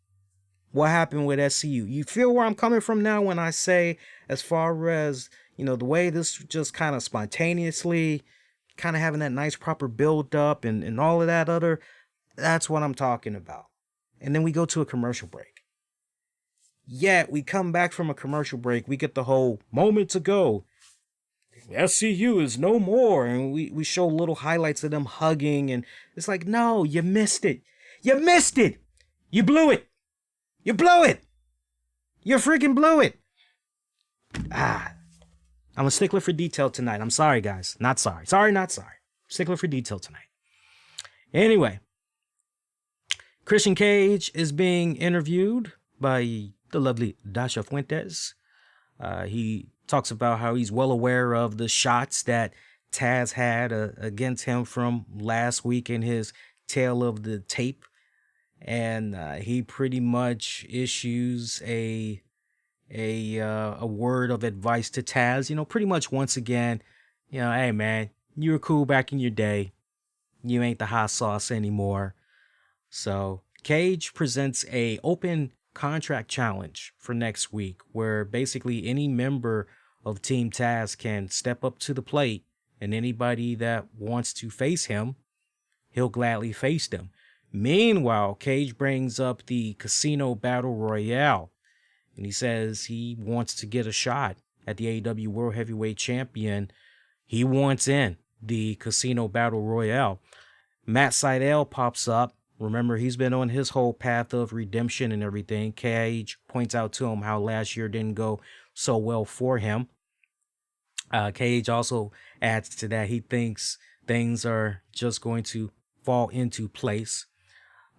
what happened with SCU. You feel where I'm coming from now when I say, as far as, the way this just kind of spontaneously, kind of having that nice proper build up and all of that other, that's what I'm talking about. And then we go to a commercial break. Yet we come back from a commercial break, we get the whole moments ago, SCU is no more, and we show little highlights of them hugging, and it's like, no, you missed it. You missed it. You blew it. You blew it. You freaking blew it. I'm a stickler for detail tonight. I'm sorry, guys. Not sorry. Sorry, not sorry. Stickler for detail tonight. Anyway, Christian Cage is being interviewed by the lovely Dasha Fuentes. He talks about how he's well aware of the shots that Taz had against him from last week in his Tale of the Tape. And he pretty much issues a word of advice to Taz, pretty much once again, hey man, you were cool back in your day. You ain't the hot sauce anymore. So Cage presents a open contract challenge for next week, where basically any member of Team Taz can step up to the plate, and anybody that wants to face him, he'll gladly face them. Meanwhile, Cage brings up the Casino Battle Royale, and he says he wants to get a shot at the AEW World Heavyweight Champion. He wants in the Casino Battle Royale. Matt Sydal pops up. Remember, he's been on his whole path of redemption and everything. Cage points out to him how last year didn't go so well for him. Cage also adds to that he thinks things are just going to fall into place.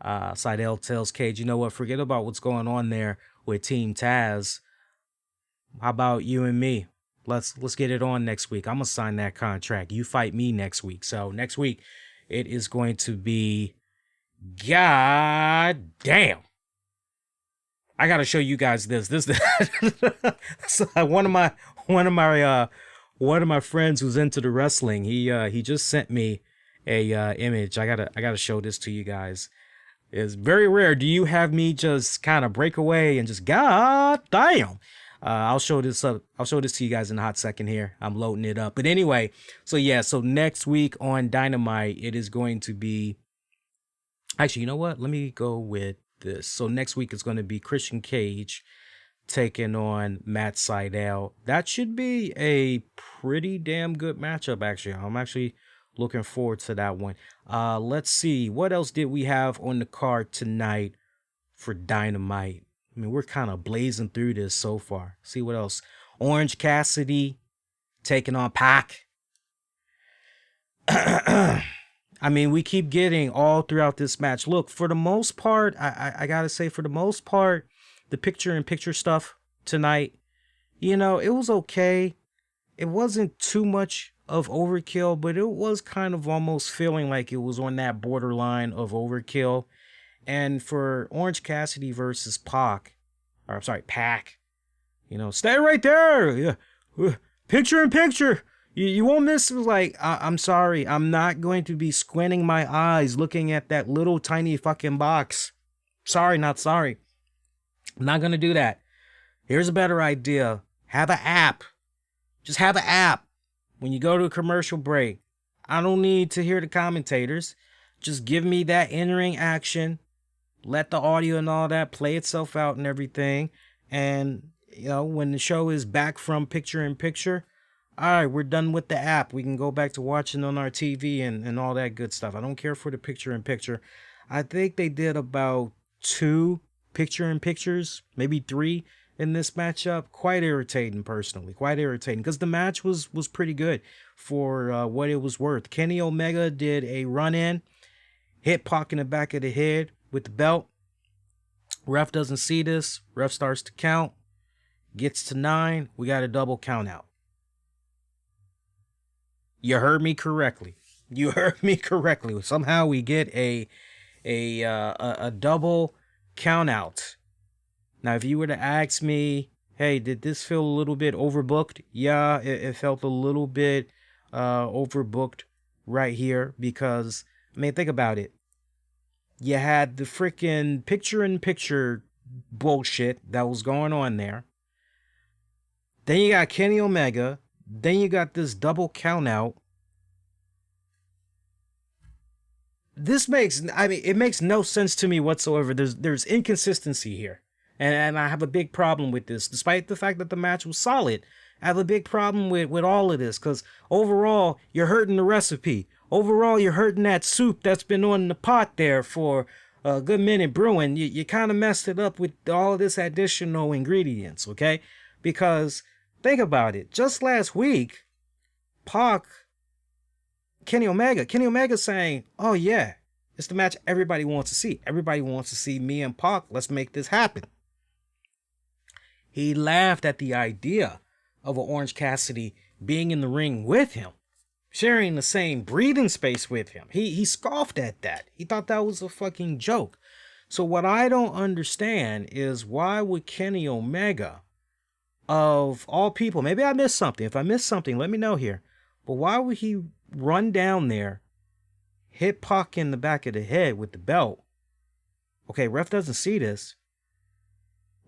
Sydal tells Cage, you know what, forget about what's going on there with Team Taz. How about you and me? Let's get it on next week. I'm going to sign that contract. You fight me next week. So next week, it is going to be, God damn. I got to show you guys this. One of my friends who's into the wrestling, he just sent me a image. I gotta show this to you guys. It's very rare. Do you have me just kind of break away and just god damn? I'll show this up. I'll show this to you guys in a hot second here. I'm loading it up. But anyway, so next week on Dynamite, it is going to be. Actually, you know what? Let me go with this. So next week it's going to be Christian Cage taking on Matt Sydal. That should be a pretty damn good matchup, actually. I'm actually looking forward to that one. Let's see. What else did we have on the card tonight for Dynamite? I mean, we're kind of blazing through this so far. See what else. Orange Cassidy taking on Pac. I mean, we keep getting all throughout this match. Look, for the most part, I got to say, for the most part, the picture-in-picture stuff tonight, it was okay. It wasn't too much of overkill, but it was kind of almost feeling like it was on that borderline of overkill. And for Orange Cassidy versus Pac, stay right there. Yeah. Picture-in-picture. You won't miss. Like, I'm sorry. I'm not going to be squinting my eyes looking at that little tiny fucking box. Sorry, not sorry. I'm not going to do that. Here's a better idea. Have an app. Just have an app. When you go to a commercial break, I don't need to hear the commentators. Just give me that in-ring action. Let the audio and all that play itself out and everything. And, when the show is back from picture-in-picture, all right, we're done with the app. We can go back to watching on our TV and all that good stuff. I don't care for the picture-in-picture. I think they did about 2 picture-in-pictures, maybe 3 in this matchup. Quite irritating, personally. Quite irritating, because the match was pretty good for what it was worth. Kenny Omega did a run-in, hit Pac in the back of the head with the belt. Ref doesn't see this. Ref starts to count. Gets to 9. We got a double count out. You heard me correctly. Somehow we get a double count out. Now, if you were to ask me, hey, did this feel a little bit overbooked? Yeah, it felt a little bit overbooked right here, because, I mean, think about it. You had the freaking picture-in-picture bullshit that was going on there. Then you got Kenny Omega. Then you got this double count out. It makes no sense to me whatsoever. There's inconsistency here. And I have a big problem with this. Despite the fact that the match was solid, I have a big problem with all of this, because overall, you're hurting the recipe. Overall, you're hurting that soup that's been on the pot there for a good minute brewing. You kind of messed it up with all of this additional ingredients, okay? Because think about it. Just last week, Kenny Omega saying, oh yeah, it's the match everybody wants to see. Everybody wants to see me and Pac. Let's make this happen. He laughed at the idea of an Orange Cassidy being in the ring with him, sharing the same breathing space with him. He scoffed at that. He thought that was a fucking joke. So what I don't understand is, why would Kenny Omega, of all people, maybe I missed something. If I missed something, let me know here. But why would he run down there, hit Pac in the back of the head with the belt? Okay, ref doesn't see this.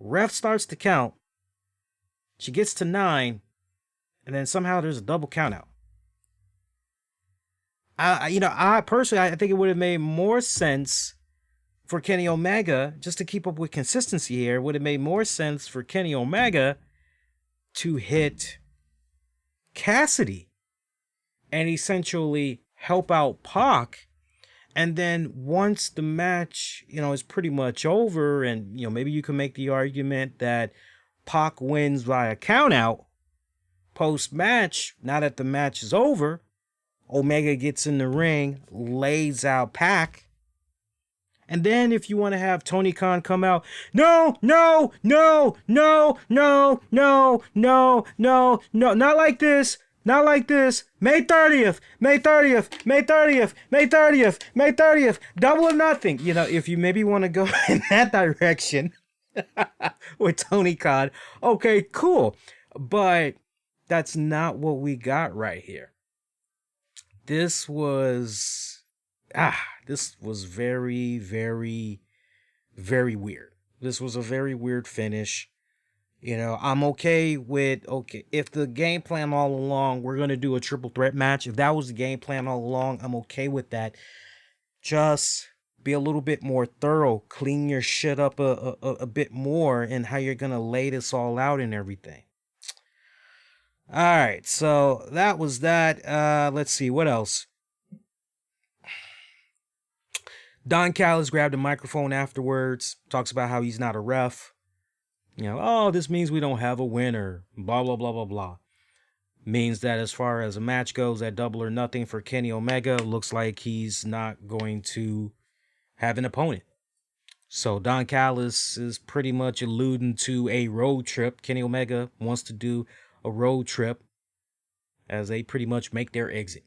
Ref starts to count. She gets to 9, and then somehow there's a double count out. I personally, I think it would have made more sense for Kenny Omega, just to keep up with consistency here, would have made more sense for Kenny Omega to hit Cassidy and essentially help out Pac. And then once the match, is pretty much over, and, maybe you can make the argument that Pac wins via count out, post-match, now that the match is over, Omega gets in the ring, lays out Pac. And then if you want to have Tony Khan come out, no, not like this. Not like this. May 30th. Double or nothing. If you maybe want to go in that direction with Tony Khan, okay, cool. But that's not what we got right here. This was this was very, very, very weird. This was a very weird finish. You know, I'm okay if the game plan all along, we're going to do a triple threat match. If that was the game plan all along, I'm okay with that. Just be a little bit more thorough, clean your shit up a bit more and how you're going to lay this all out and everything. All right, so that was that. Let's see, what else? Don Callis grabbed a microphone afterwards, talks about how he's not a ref. You know, oh, this means we don't have a winner, blah, blah, blah, blah, blah. Means that as far as a match goes at Double or Nothing for Kenny Omega, looks like he's not going to have an opponent. So Don Callis is pretty much alluding to a road trip. Kenny Omega wants to do a road trip as they pretty much make their exit.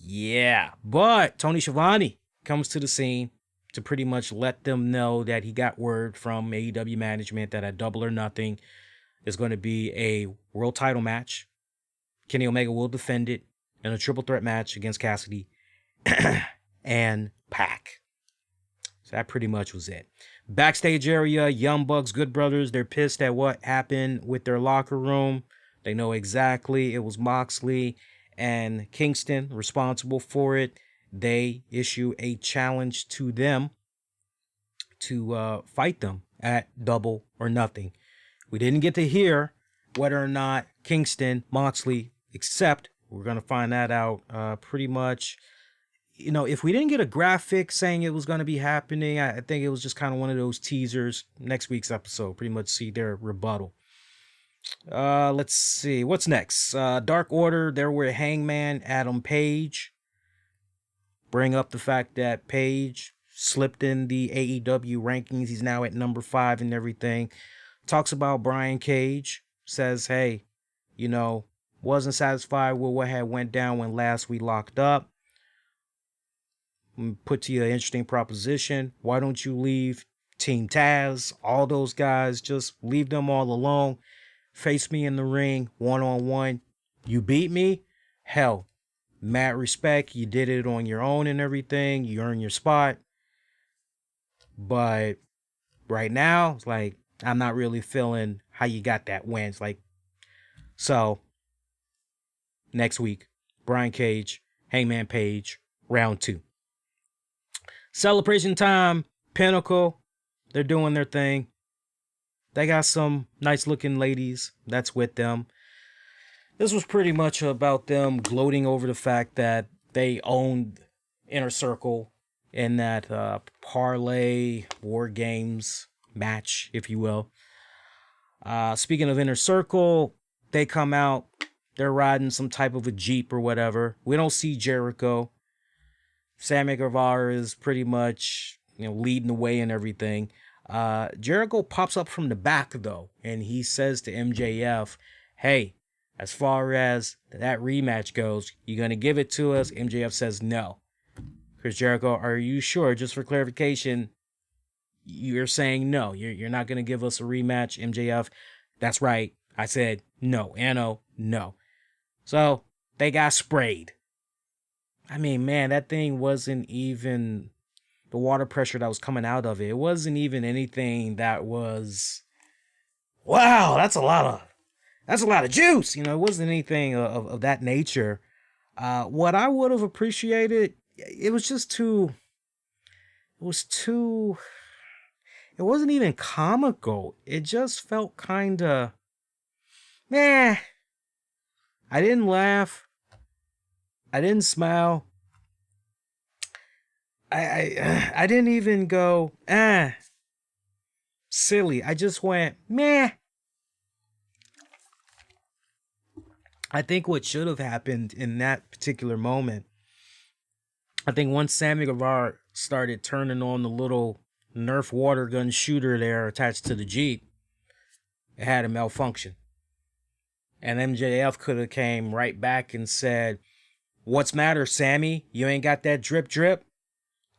Yeah, but Tony Schiavone comes to the scene to pretty much let them know that he got word from AEW management that at Double or Nothing is going to be a world title match. Kenny Omega will defend it in a triple threat match against Cassidy and Pac. So that pretty much was it. Backstage area, Young Bucks, Good Brothers, they're pissed at what happened with their locker room. They know exactly it was Moxley and Kingston responsible for it. They issue a challenge to them to fight them at Double or Nothing. We didn't get to hear whether or not Kingston, Moxley accept. We're going to find that out pretty much. You know, if we didn't get a graphic saying it was going to be happening, I think it was just kind of one of those teasers. Next week's episode, pretty much see their rebuttal. Let's see. What's next? Dark Order, they're with Hangman, Adam Page. Bring up the fact that Page slipped in the AEW rankings. He's now at number 5 and everything. Talks about Brian Cage. Says, hey, you know, wasn't satisfied with what had went down when last we locked up. Put to you an interesting proposition. Why don't you leave Team Taz, all those guys, just leave them all alone. Face me in the ring, one-on-one. You beat me? Hell, mad respect. You did it on your own and everything. You earned your spot. But right now, it's like, I'm not really feeling how you got that win. It's like, so, next week, Brian Cage, Hangman Page, round 2. Celebration time, Pinnacle, they're doing their thing. They got some nice looking ladies that's with them. This was pretty much about them gloating over the fact that they owned Inner Circle in that parlay war games match, if you will. Speaking of Inner Circle, they come out, they're riding some type of a Jeep or whatever. We don't see Jericho. Sammy Guevara is pretty much, you know, leading the way and everything. Jericho pops up from the back, though, and he says to MJF, hey, as far as that rematch goes, you going to give it to us? MJF says no. Chris Jericho, are you sure? Just for clarification, you're saying no. You're not going to give us a rematch, MJF. That's right. I said no. Anno, no. So they got sprayed. I mean, man, that thing wasn't even the water pressure that was coming out of it. It wasn't even anything that was, wow, that's a lot of juice. You know, it wasn't anything of that nature. What I would have appreciated, it wasn't even comical. It just felt kind of, meh. I didn't laugh. I didn't smile. I didn't even go, silly. I just went, meh. I think what should have happened in that particular moment, I think once Sammy Guevara started turning on the little Nerf water gun shooter there attached to the Jeep, it had a malfunction. And MJF could have came right back and said, what's matter, Sammy? You ain't got that drip drip?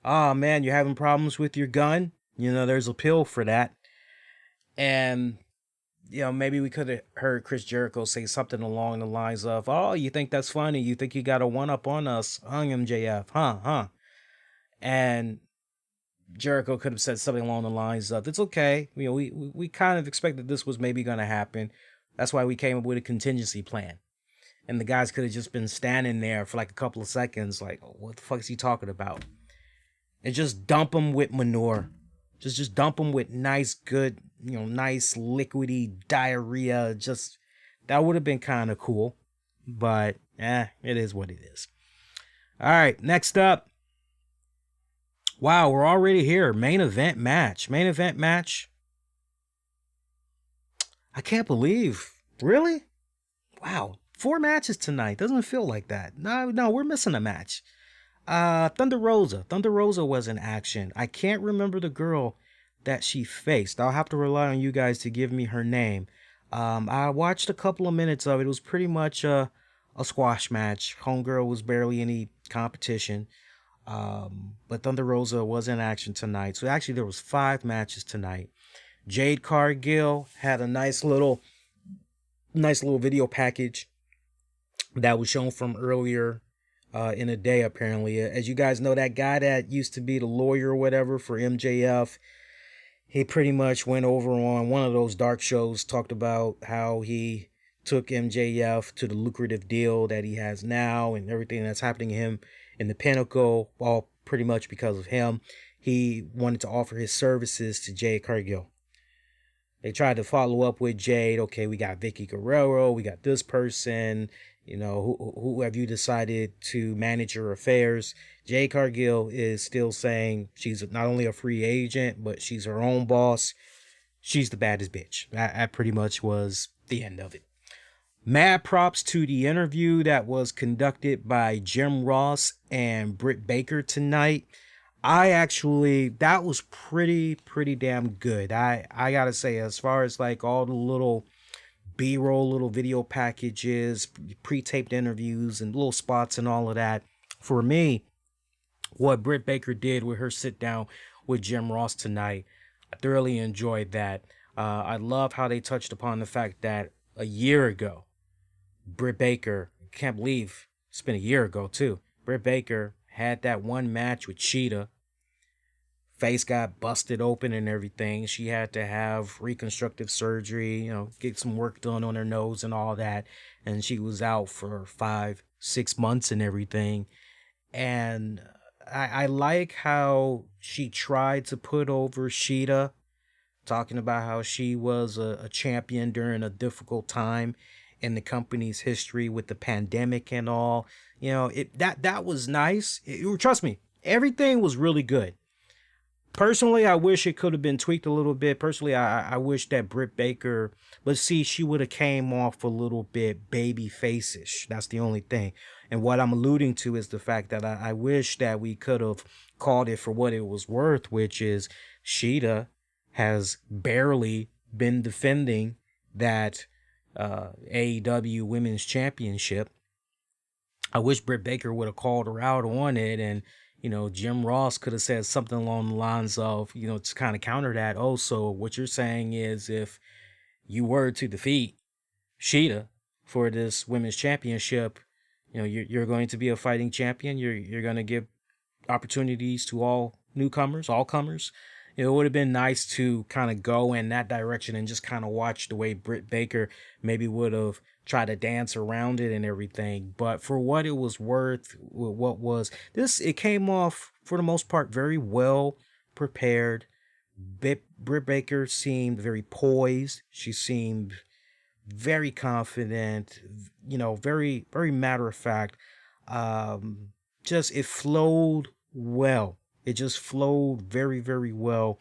Oh man, you're having problems with your gun? You know, there's a pill for that. And maybe we could have heard Chris Jericho say something along the lines of, "Oh, you think that's funny? You think you got a one up on us, MJF, huh?" And Jericho could have said something along the lines of, "It's okay. We kind of expected this was maybe going to happen. That's why we came up with a contingency plan." And the guys could have just been standing there for like a couple of seconds, like, oh, "What the fuck is he talking about?" And just dump him with manure. Just dump him with nice, good, nice liquidy diarrhea. Just, that would have been kind of cool. But, it is what it is. All right, next up. Wow, we're already here. Main event match. I can't believe. Really? Wow. 4 matches tonight. Doesn't feel like that. No, we're missing a match. Thunder Rosa was in action. I can't remember the girl that she faced. I'll have to rely on you guys to give me her name. I watched a couple of minutes of it. It was pretty much a squash match. Homegirl was barely any competition. But Thunder Rosa was in action tonight. So actually there was 5 matches tonight. Jade Cargill had a nice little video package that was shown from earlier in the day, apparently. As you guys know, that guy that used to be the lawyer or whatever for MJF, he pretty much went over on one of those dark shows, talked about how he took MJF to the lucrative deal that he has now and everything that's happening to him in the Pinnacle, all pretty much because of him. He wanted to offer his services to Jade Cargill. They tried to follow up with Jade. Okay, we got Vicky Guerrero. We got this person. Who have you decided to manage your affairs? Jade Cargill is still saying she's not only a free agent, but she's her own boss. She's the baddest bitch. That pretty much was the end of it. Mad props to the interview that was conducted by Jim Ross and Britt Baker tonight. That was pretty damn good. I gotta say, as far as like all the little B-roll, little video packages, pre-taped interviews and little spots and all of that, for me, what Britt Baker did with her sit down with Jim Ross tonight, I thoroughly enjoyed that. I love how they touched upon the fact that a year ago, Britt Baker, can't believe it's been a year ago too, Britt Baker had that one match with Sheeta. Face got busted open and everything. She had to have reconstructive surgery, get some work done on her nose and all that. And she was out for 5-6 months and everything. And I like how she tried to put over Sheeta, talking about how she was a champion during a difficult time in the company's history with the pandemic and all. That was nice. Trust me, everything was really good. Personally, I wish it could have been tweaked a little bit. Personally, I wish that Britt Baker, but see, she would have came off a little bit baby face-ish. That's the only thing. And what I'm alluding to is the fact that I wish that we could have called it for what it was worth, which is Sheeta has barely been defending that AEW Women's Championship. I wish Britt Baker would have called her out on it, and Jim Ross could have said something along the lines of, to kind of counter that. Oh, so what you're saying is if you were to defeat Sheeta for this women's championship, you're going to be a fighting champion. You're going to give opportunities to all newcomers, all comers. It would have been nice to kind of go in that direction and just kind of watch the way Britt Baker maybe would have tried to dance around it and everything. But for what it was worth, it came off for the most part very well prepared. Britt Baker seemed very poised. She seemed very confident, very, very matter of fact. It flowed well. It just flowed very, very well.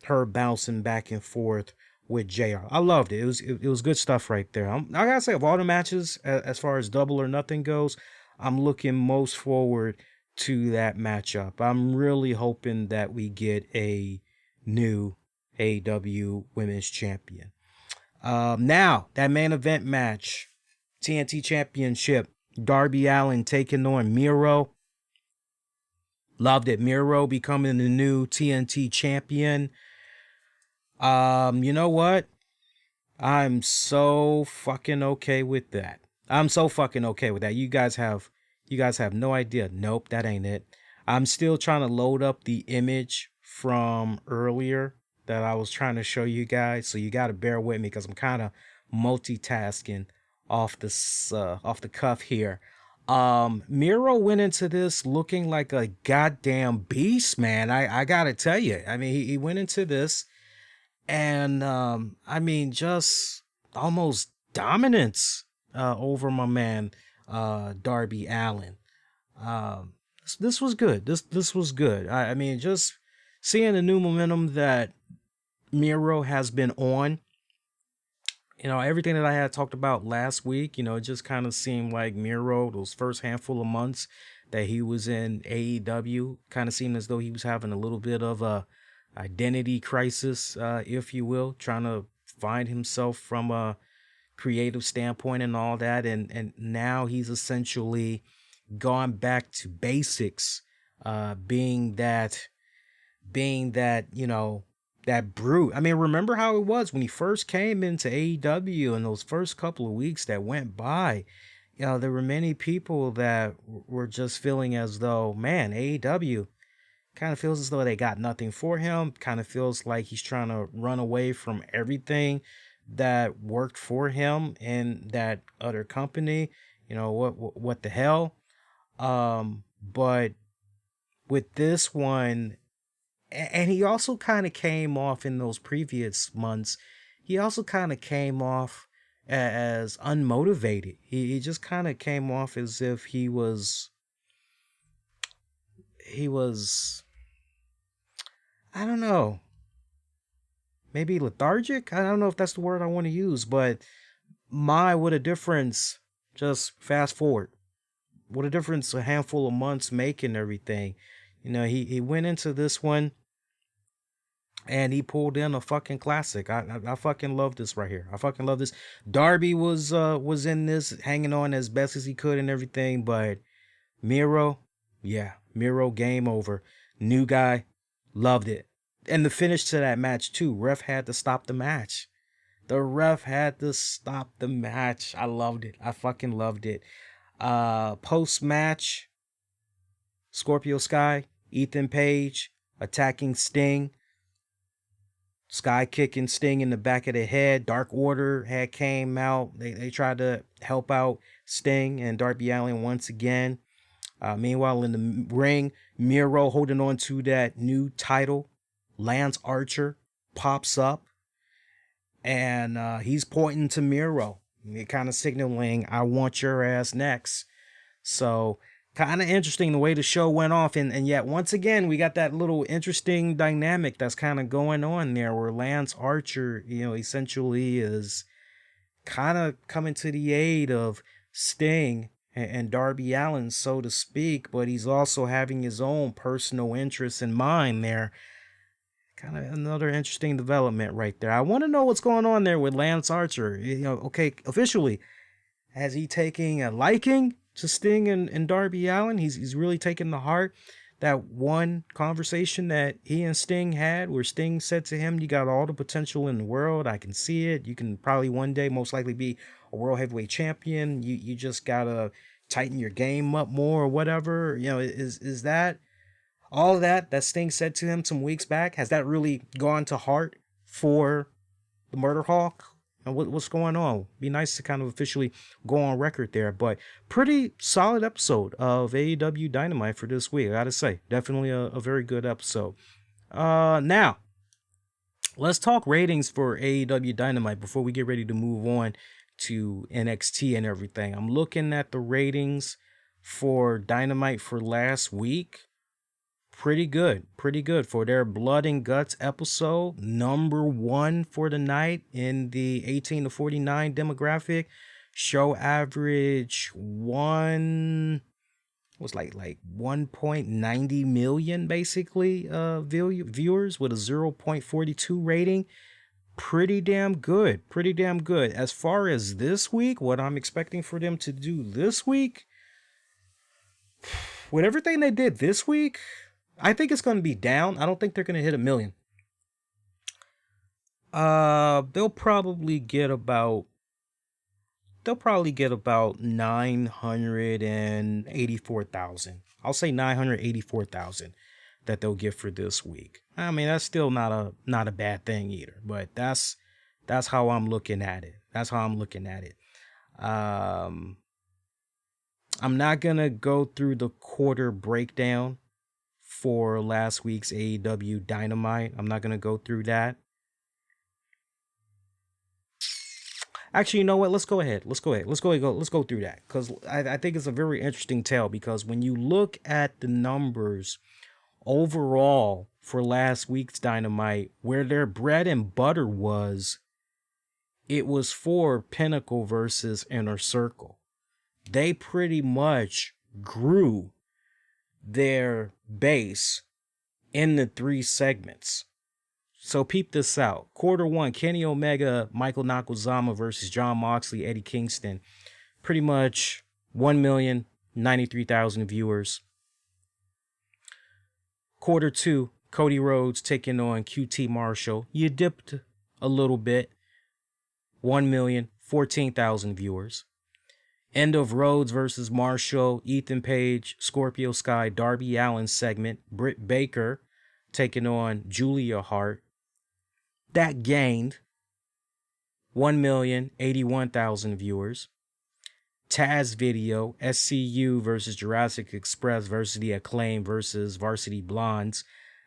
Her bouncing back and forth with JR. I loved it. It was good stuff right there. I gotta say, of all the matches, as far as Double or Nothing goes, I'm looking most forward to that matchup. I'm really hoping that we get a new AEW Women's Champion. Now, that main event match, TNT Championship, Darby Allin taking on Miro. Loved it. Miro becoming the new TNT champion. You know what? I'm so fucking okay with that. I'm so fucking okay with that. You guys have no idea. Nope, that ain't it. I'm still trying to load up the image from earlier that I was trying to show you guys. So you got to bear with me because I'm kind of multitasking off the cuff here. Miro went into this looking like a goddamn beast, man. I gotta tell you. I mean, he went into this and I mean, just almost dominance over my man Darby Allin. This was good. This was good. I mean, just seeing the new momentum that Miro has been on. Everything that I had talked about last week, it just kind of seemed like Miro, those first handful of months that he was in AEW, kind of seemed as though he was having a little bit of a identity crisis, if you will, trying to find himself from a creative standpoint and all that. And now he's essentially gone back to basics, being that, that brute. I mean, remember how it was when he first came into AEW and those first couple of weeks that went by. There were many people that were just feeling as though, man, AEW kind of feels as though they got nothing for him. Kind of feels like he's trying to run away from everything that worked for him in that other company. What the hell? But with this one, and he also kind of came off in those previous months, he also kind of came off as unmotivated. He just kind of came off as if he was I don't know, maybe lethargic. I don't know if that's the word I want to use, but what a difference. Just fast forward. What a difference a handful of months make and everything. He went into this one and he pulled in a fucking classic. I fucking love this right here. I fucking love this. Darby was in this, hanging on as best as he could and everything, but Miro, yeah, Miro, game over. New guy, loved it. And the finish to that match too. Ref had to stop the match. The ref had to stop the match. I loved it. I fucking loved it. Post match, Scorpio Sky, Ethan Page attacking Sting. Sky kicking Sting in the back of the head. Dark Order had came out. They tried to help out Sting and Darby Allin once again. Meanwhile, in the ring, Miro holding on to that new title. Lance Archer pops up and he's pointing to Miro. Kind of signaling, I want your ass next. So kind of interesting the way the show went off. And yet, once again, we got that little interesting dynamic that's kind of going on there where Lance Archer, essentially is kind of coming to the aid of Sting and Darby Allin, so to speak, but he's also having his own personal interests in mind there. Kind of another interesting development right there. I want to know what's going on there with Lance Archer. Okay, officially, has he taking a liking to Sting and Darby Allin? He's really taking the heart. That one conversation that he and Sting had where Sting said to him, you got all the potential in the world. I can see it. You can probably one day most likely be a world heavyweight champion. You just got to tighten your game up more or whatever. Is that all of that Sting said to him some weeks back, has that really gone to heart for the Murder Hawk? And what's going on? Be nice to kind of officially go on record there. But pretty solid episode of AEW Dynamite for this week, I gotta say. Definitely a very good episode. Now, let's talk ratings for AEW Dynamite before we get ready to move on to NXT and everything. I'm looking at the ratings for Dynamite for last week. Pretty good for their Blood and Guts episode. Number 1 for the night in the 18 to 49 demographic. Show average 1.90 million basically viewers with a 0.42 rating. Pretty damn good. As far as this week, what I'm expecting for them to do this week, with everything they did this week, I think it's going to be down. I don't think they're going to hit 1 million. They'll probably get about 984,000. I'll say 984,000 that they'll get for this week. I mean, that's still not a bad thing either, but that's how I'm looking at it. I'm not going to go through the quarter breakdown for last week's AEW Dynamite. I'm not going to go through that. Actually, you know what? Let's go ahead. Let's go through that, because I think it's a very interesting tale, because when you look at the numbers overall for last week's Dynamite, where their bread and butter was, it was for Pinnacle versus Inner Circle. They pretty much grew their base in the 3 segments. So peep this out. Quarter 1, Kenny Omega, Michael Nakamura versus Jon Moxley, Eddie Kingston. Pretty much 1,093,000 viewers. Quarter 2, Cody Rhodes taking on QT Marshall. You dipped a little bit. 1,014,000 viewers. End of Rhodes versus Marshall, Ethan Page, Scorpio Sky, Darby Allin segment. Britt Baker taking on Julia Hart. That gained 1,081,000 viewers. Taz video, SCU versus Jurassic Express versus The Acclaim versus Varsity Blondes,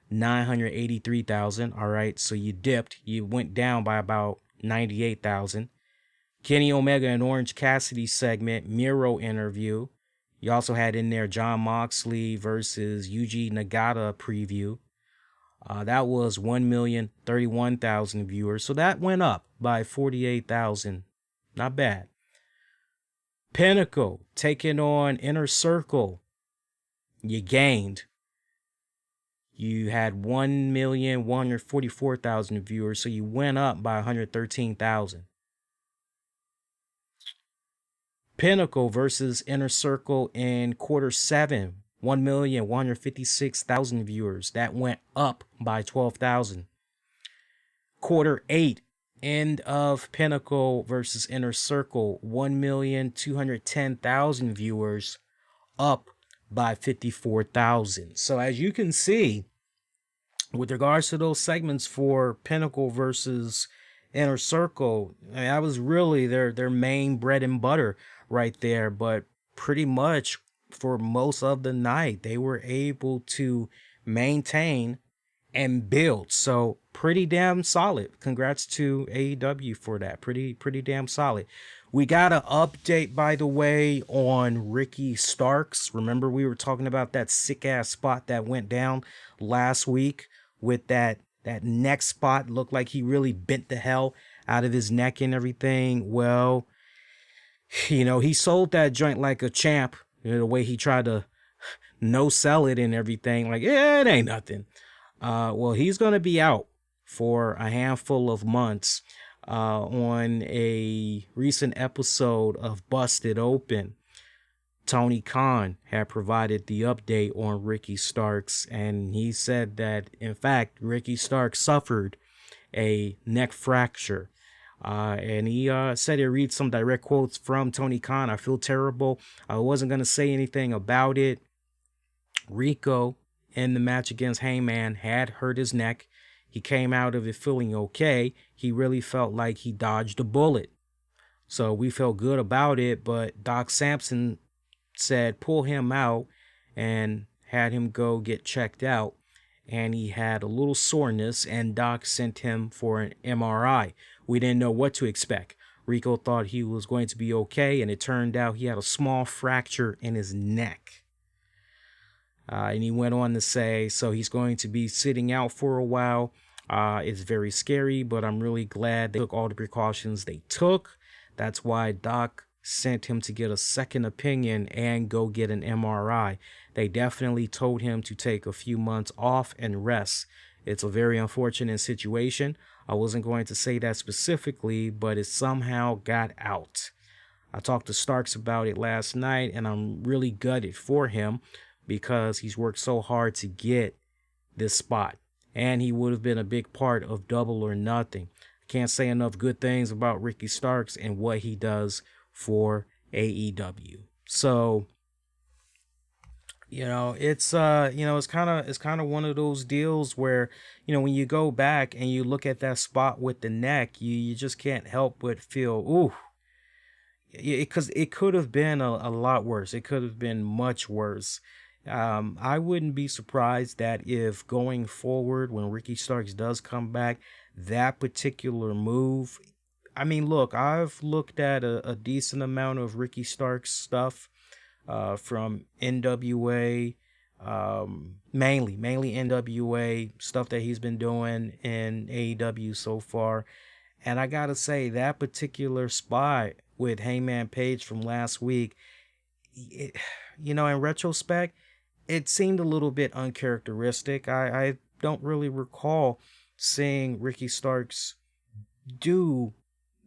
983,000. All right, so you dipped. You went down by about 98,000. Kenny Omega and Orange Cassidy segment, Miro interview. You also had in there Jon Moxley versus Yuji Nagata preview. That was 1,031,000 viewers. So that went up by 48,000. Not bad. Pinnacle taking on Inner Circle. You gained. You had 1,144,000 viewers. So you went up by 113,000. Pinnacle versus Inner Circle in quarter 7. 1,156,000 viewers. That went up by 12,000. Quarter 8, end of Pinnacle versus Inner Circle, 1,210,000 viewers, up by 54,000. So as you can see, with regards to those segments for Pinnacle versus Inner Circle, I mean, that was really their main bread and butter right there. But pretty much for most of the night, they were able to maintain and build. So pretty damn solid. Congrats to AEW for that. Pretty damn solid. We got an update, by the way, on Ricky Starks. Remember, we were talking about that sick ass spot that went down last week with that neck spot. Looked like he really bent the hell out of his neck and everything. Well, you know, he sold that joint like a champ. You know, the way he tried to no sell it and everything. Like, yeah, it ain't nothing. Well, he's going to be out for a handful of months. On a recent episode of Busted Open, Tony Khan had provided the update on Ricky Starks, and he said that, in fact, Ricky Starks suffered a neck fracture. And he said he read some direct quotes from Tony Khan. I feel terrible. I wasn't going to say anything about it. Rico, in the match against Heyman, had hurt his neck. He came out of it feeling okay. He really felt like he dodged a bullet. So we felt good about it, but Doc Sampson said pull him out and had him go get checked out. And he had a little soreness, and Doc sent him for an MRI. We didn't know what to expect. Rico thought he was going to be okay, and it turned out he had a small fracture in his neck. And he went on to say, so he's going to be sitting out for a while. It's very scary, but I'm really glad they took all the precautions they took. That's why Doc sent him to get a second opinion and go get an MRI. They definitely told him to take a few months off and rest. It's a very unfortunate situation. I wasn't going to say that specifically, but it somehow got out. I talked to Starks about it last night, and I'm really gutted for him because he's worked so hard to get this spot. And he would have been a big part of Double or Nothing. Can't say enough good things about Ricky Starks and what he does for AEW. So, it's kind of one of those deals where, when you go back and you look at that spot with the neck, you just can't help but feel, ooh, because it could have been a lot worse. It could have been much worse. I wouldn't be surprised that if going forward, when Ricky Starks does come back, that particular move. I mean, look, I've looked at a decent amount of Ricky Starks stuff from NWA, mainly NWA stuff that he's been doing in AEW so far. And I gotta say, that particular spot with Hangman Page from last week, in retrospect, it seemed a little bit uncharacteristic. I don't really recall seeing Ricky Starks do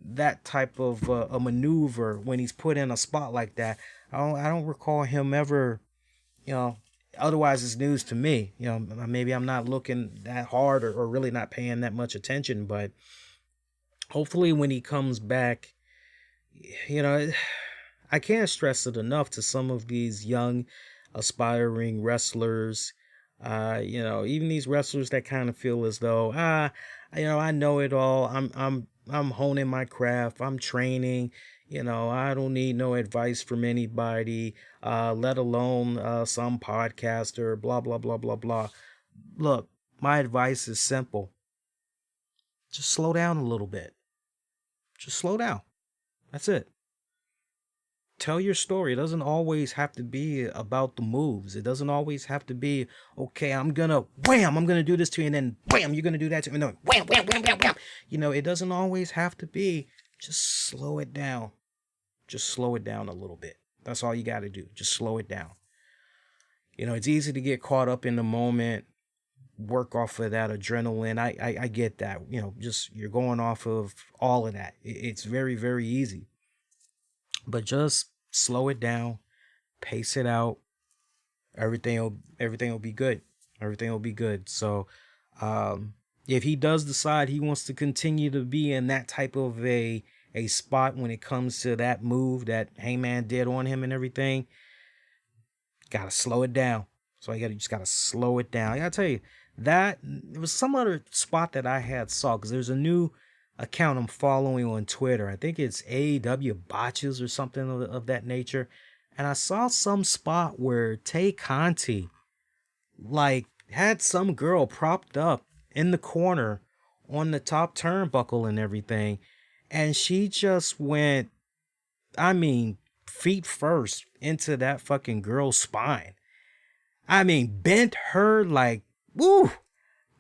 that type of a maneuver when he's put in a spot like that. I don't recall him ever, otherwise it's news to me. Maybe I'm not looking that hard or really not paying that much attention, but hopefully when he comes back, I can't stress it enough to some of these young aspiring wrestlers, even these wrestlers that kind of feel as though, I know it all. I'm honing my craft. I'm training. I don't need no advice from anybody, let alone some podcaster, blah, blah, blah, blah, blah. Look, my advice is simple. Just slow down a little bit. Just slow down. That's it. Tell your story. It doesn't always have to be about the moves. It doesn't always have to be, okay, I'm going to do this to you, and then wham, you're going to do that to me. And then wham, wham, wham, wham, wham. It doesn't always have to be. Just slow it down. Just slow it down a little bit. That's all you got to do. Just slow it down. It's easy to get caught up in the moment, work off of that adrenaline. I get that. Just you're going off of all of that. It's very, very easy. But just slow it down, pace it out. Everything will be good. Everything will be good. So, if he does decide he wants to continue to be in that type of a spot when it comes to that move that Hangman did on him and everything, gotta slow it down. So you just gotta slow it down. I gotta tell you that there was some other spot that I had saw, because there's a new account I'm following on Twitter. I think it's AEW Botches or something of that nature. And I saw some spot where Tay Conti had some girl propped up in the corner on the top turnbuckle and everything. And she just went, feet first into that fucking girl's spine. Bent her woo.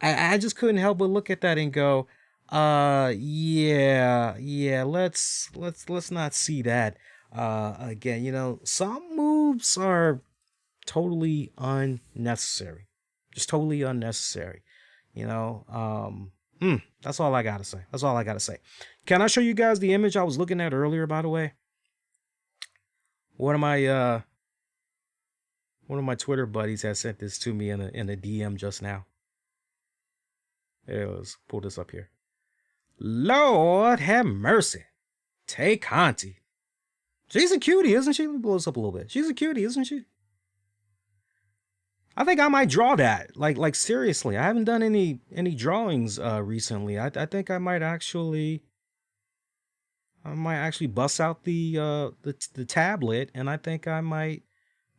I just couldn't help but look at that and go, yeah, let's not see that again. Some moves are totally unnecessary. Just totally unnecessary. That's all I gotta say. That's all I gotta say. Can I show you guys the image I was looking at earlier, by the way? One of my Twitter buddies has sent this to me in a DM just now. Let's pull this up here. Lord have mercy. Tay Conti. She's a cutie, isn't she? Let me blow this up a little bit. She's a cutie, isn't she? I think I might draw that. Like seriously. I haven't done any drawings recently. I think I might actually bust out the tablet, and I think I might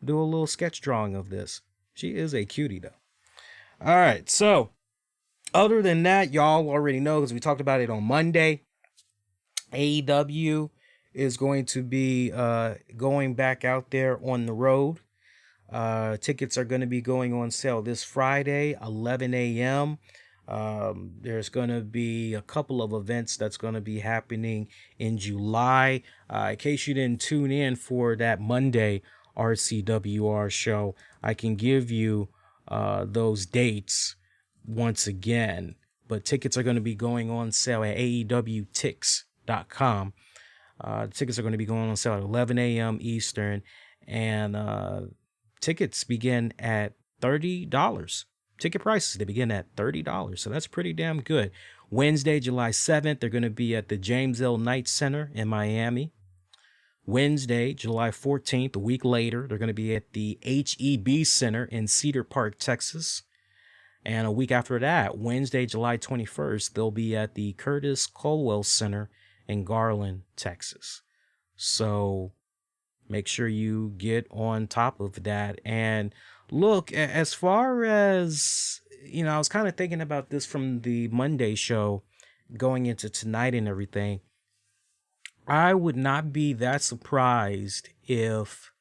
do a little sketch drawing of this. She is a cutie though. All right, so other than that, y'all already know, because we talked about it on Monday, AEW is going to be going back out there on the road. Tickets are going to be going on sale this Friday, 11 a.m. There's going to be a couple of events that's going to be happening in July. In case you didn't tune in for that Monday RCWR show, I can give you those dates once again. But tickets are going to be going on sale at AEWTix.com. Tickets are going to be going on sale at 11 a.m. Eastern, and tickets begin at $30. Ticket prices, they begin at $30, so that's pretty damn good. Wednesday, July 7th, they're going to be at the James L. Knight Center in Miami. Wednesday, July 14th, a week later, they're going to be at the HEB Center in Cedar Park, Texas. And a week after that, Wednesday, July 21st, they'll be at the Curtis Colwell Center in Garland, Texas. So make sure you get on top of that. And look, as far as, I was kind of thinking about this from the Monday show going into tonight and everything. I would not be that surprised if,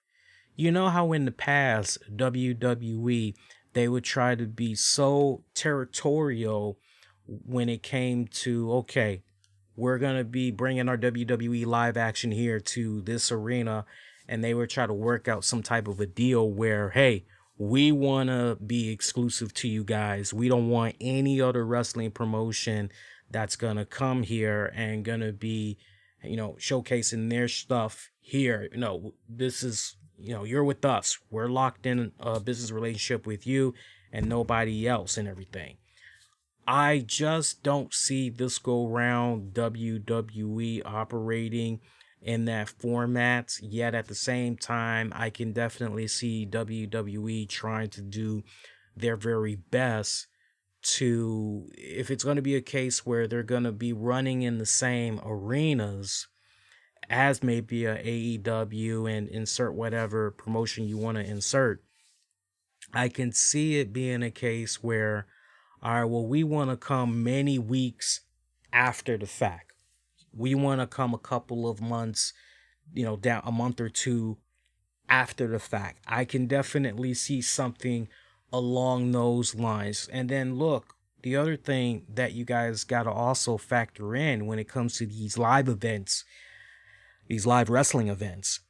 how in the past, WWE, they would try to be so territorial when it came to, okay, we're going to be bringing our WWE live action here to this arena. And they would try to work out some type of a deal where, hey, we want to be exclusive to you guys. We don't want any other wrestling promotion that's going to come here and going to be, showcasing their stuff here. This is, you're with us. We're locked in a business relationship with you and nobody else and everything. I just don't see this go round WWE operating in that format, yet at the same time, I can definitely see WWE trying to do their very best to, if it's going to be a case where they're going to be running in the same arenas as maybe a AEW and insert whatever promotion you want to insert, I can see it being a case where, all right, well, we want to come many weeks after the fact. We want to come a couple of months, down a month or two after the fact. I can definitely see something along those lines. And then look, the other thing that you guys got to also factor in when it comes to these live events, these live wrestling events,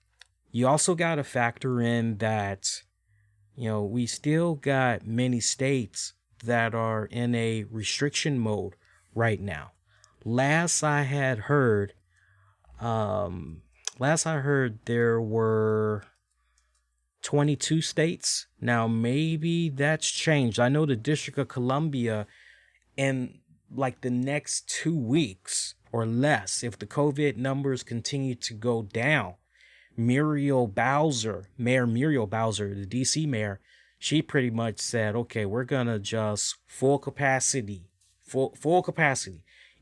you also got to factor in that, we still got many states that are in a restriction mode right now. Last I heard there were 22 states. Now, maybe that's changed. I know the District of Columbia, in like the next 2 weeks or less, if the COVID numbers continue to go down, Mayor Muriel Bowser, the DC mayor, she pretty much said, okay, we're going to just full capacity.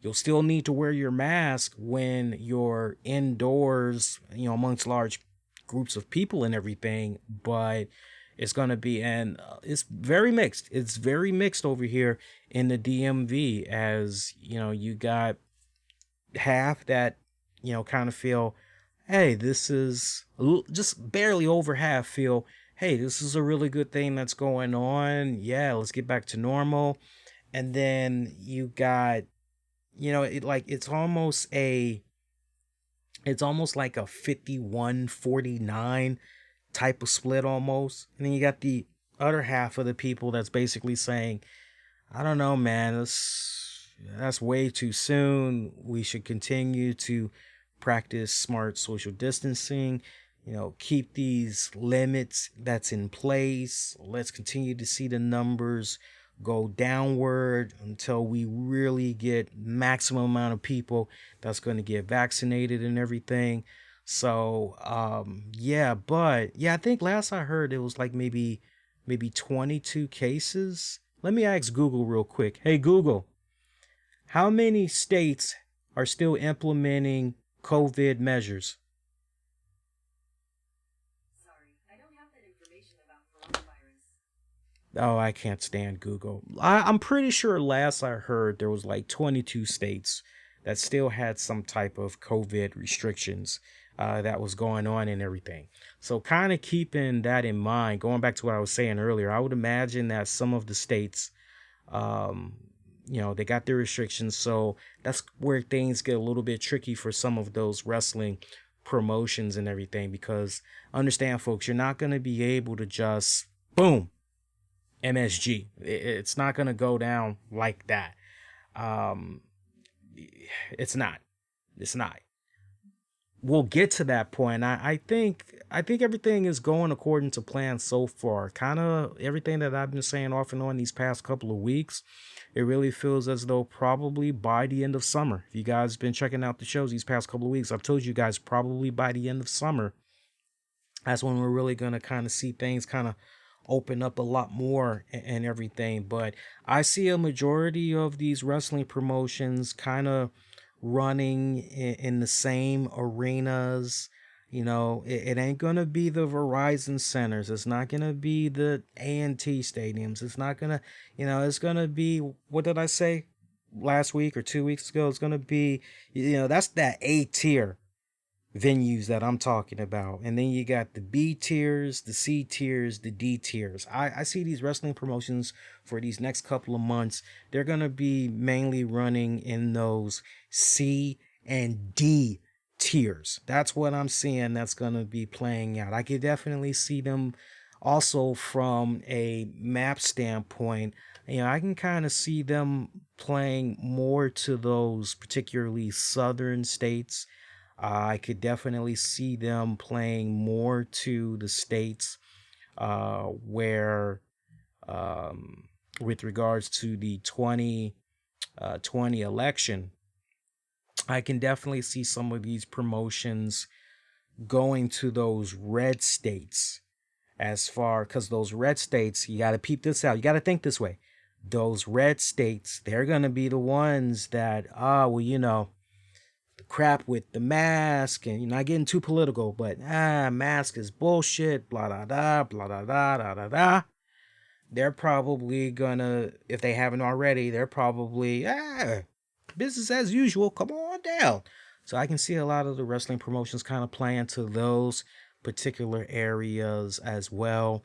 You'll still need to wear your mask when you're indoors, amongst large groups of people and everything, but it's going to be, and it's very mixed. It's very mixed over here in the DMV, as, you got half that, kind of feel, hey, this is just barely over half feel, hey, this is a really good thing that's going on. Yeah, let's get back to normal. And then you got, it's almost like a 51-49 type of split almost. And then you got the other half of the people that's basically saying, I don't know, man, that's way too soon. We should continue to practice smart social distancing, keep these limits that's in place. Let's continue to see the numbers go downward until we really get maximum amount of people that's going to get vaccinated and everything. So I think last I heard it was like maybe 22 cases. Let me ask Google real quick. Hey Google, how many states are still implementing COVID measures? Oh, I can't stand Google. I'm pretty sure last I heard there was like 22 states that still had some type of COVID restrictions that was going on and everything. So kind of keeping that in mind, going back to what I was saying earlier, I would imagine that some of the states, they got their restrictions. So that's where things get a little bit tricky for some of those wrestling promotions and everything, because understand, folks, you're not going to be able to just boom, MSG. It's not going to go down like that. It's not. we'll get to that point. I think everything is going according to plan so far. Kind of everything that I've been saying off and on these past couple of weeks. It really feels as though probably by the end of summer. If you guys been checking out the shows these past couple of weeks, I've told you guys probably by the end of summer. That's when we're really gonna kind of see things kind of open up a lot more and everything. But I see a majority of these wrestling promotions kind of running in the same arenas. You know, it ain't gonna be the Verizon centers. It's not gonna be the A&T stadiums. It's not gonna, it's gonna be, what did I say last week or 2 weeks ago? It's gonna be, that's that A tier venues that I'm talking about. And then you got the B tiers, the C tiers, the D tiers. I see these wrestling promotions for these next couple of months. They're going to be mainly running in those C and D tiers. That's what I'm seeing that's going to be playing out. I could definitely see them also from a map standpoint. I can kind of see them playing more to those particularly southern states. I could definitely see them playing more to the states where, with regards to the 2020 election, I can definitely see some of these promotions going to those red states because those red states, you got to peep this out. You got to think this way. Those red states, they're going to be the ones that, the crap with the mask, and you're not getting too political, but mask is bullshit, blah da da, blah da da da da da. They're probably gonna, if they haven't already, they're probably business as usual. Come on down. So I can see a lot of the wrestling promotions kind of playing to those particular areas as well.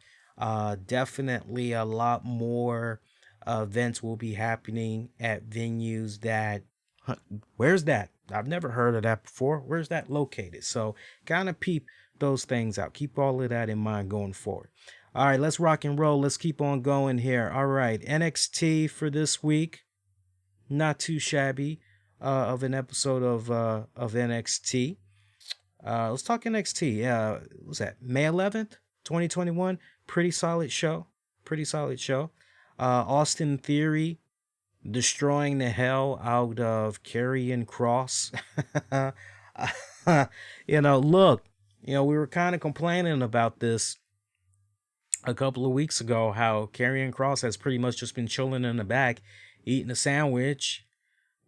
Definitely a lot more events will be happening at venues that. Where's that? I've never heard of that before. Where's that located? So kind of peep those things out. Keep all of that in mind going forward. All right, let's rock and roll. Let's keep on going here. All right, NXT for this week. Not too shabby of an episode of NXT. Let's talk NXT. What was that? May 11th, 2021. Pretty solid show. Austin Theory destroying the hell out of Karrion Kross. Look, we were kind of complaining about this a couple of weeks ago, how Karrion Kross has pretty much just been chilling in the back, eating a sandwich,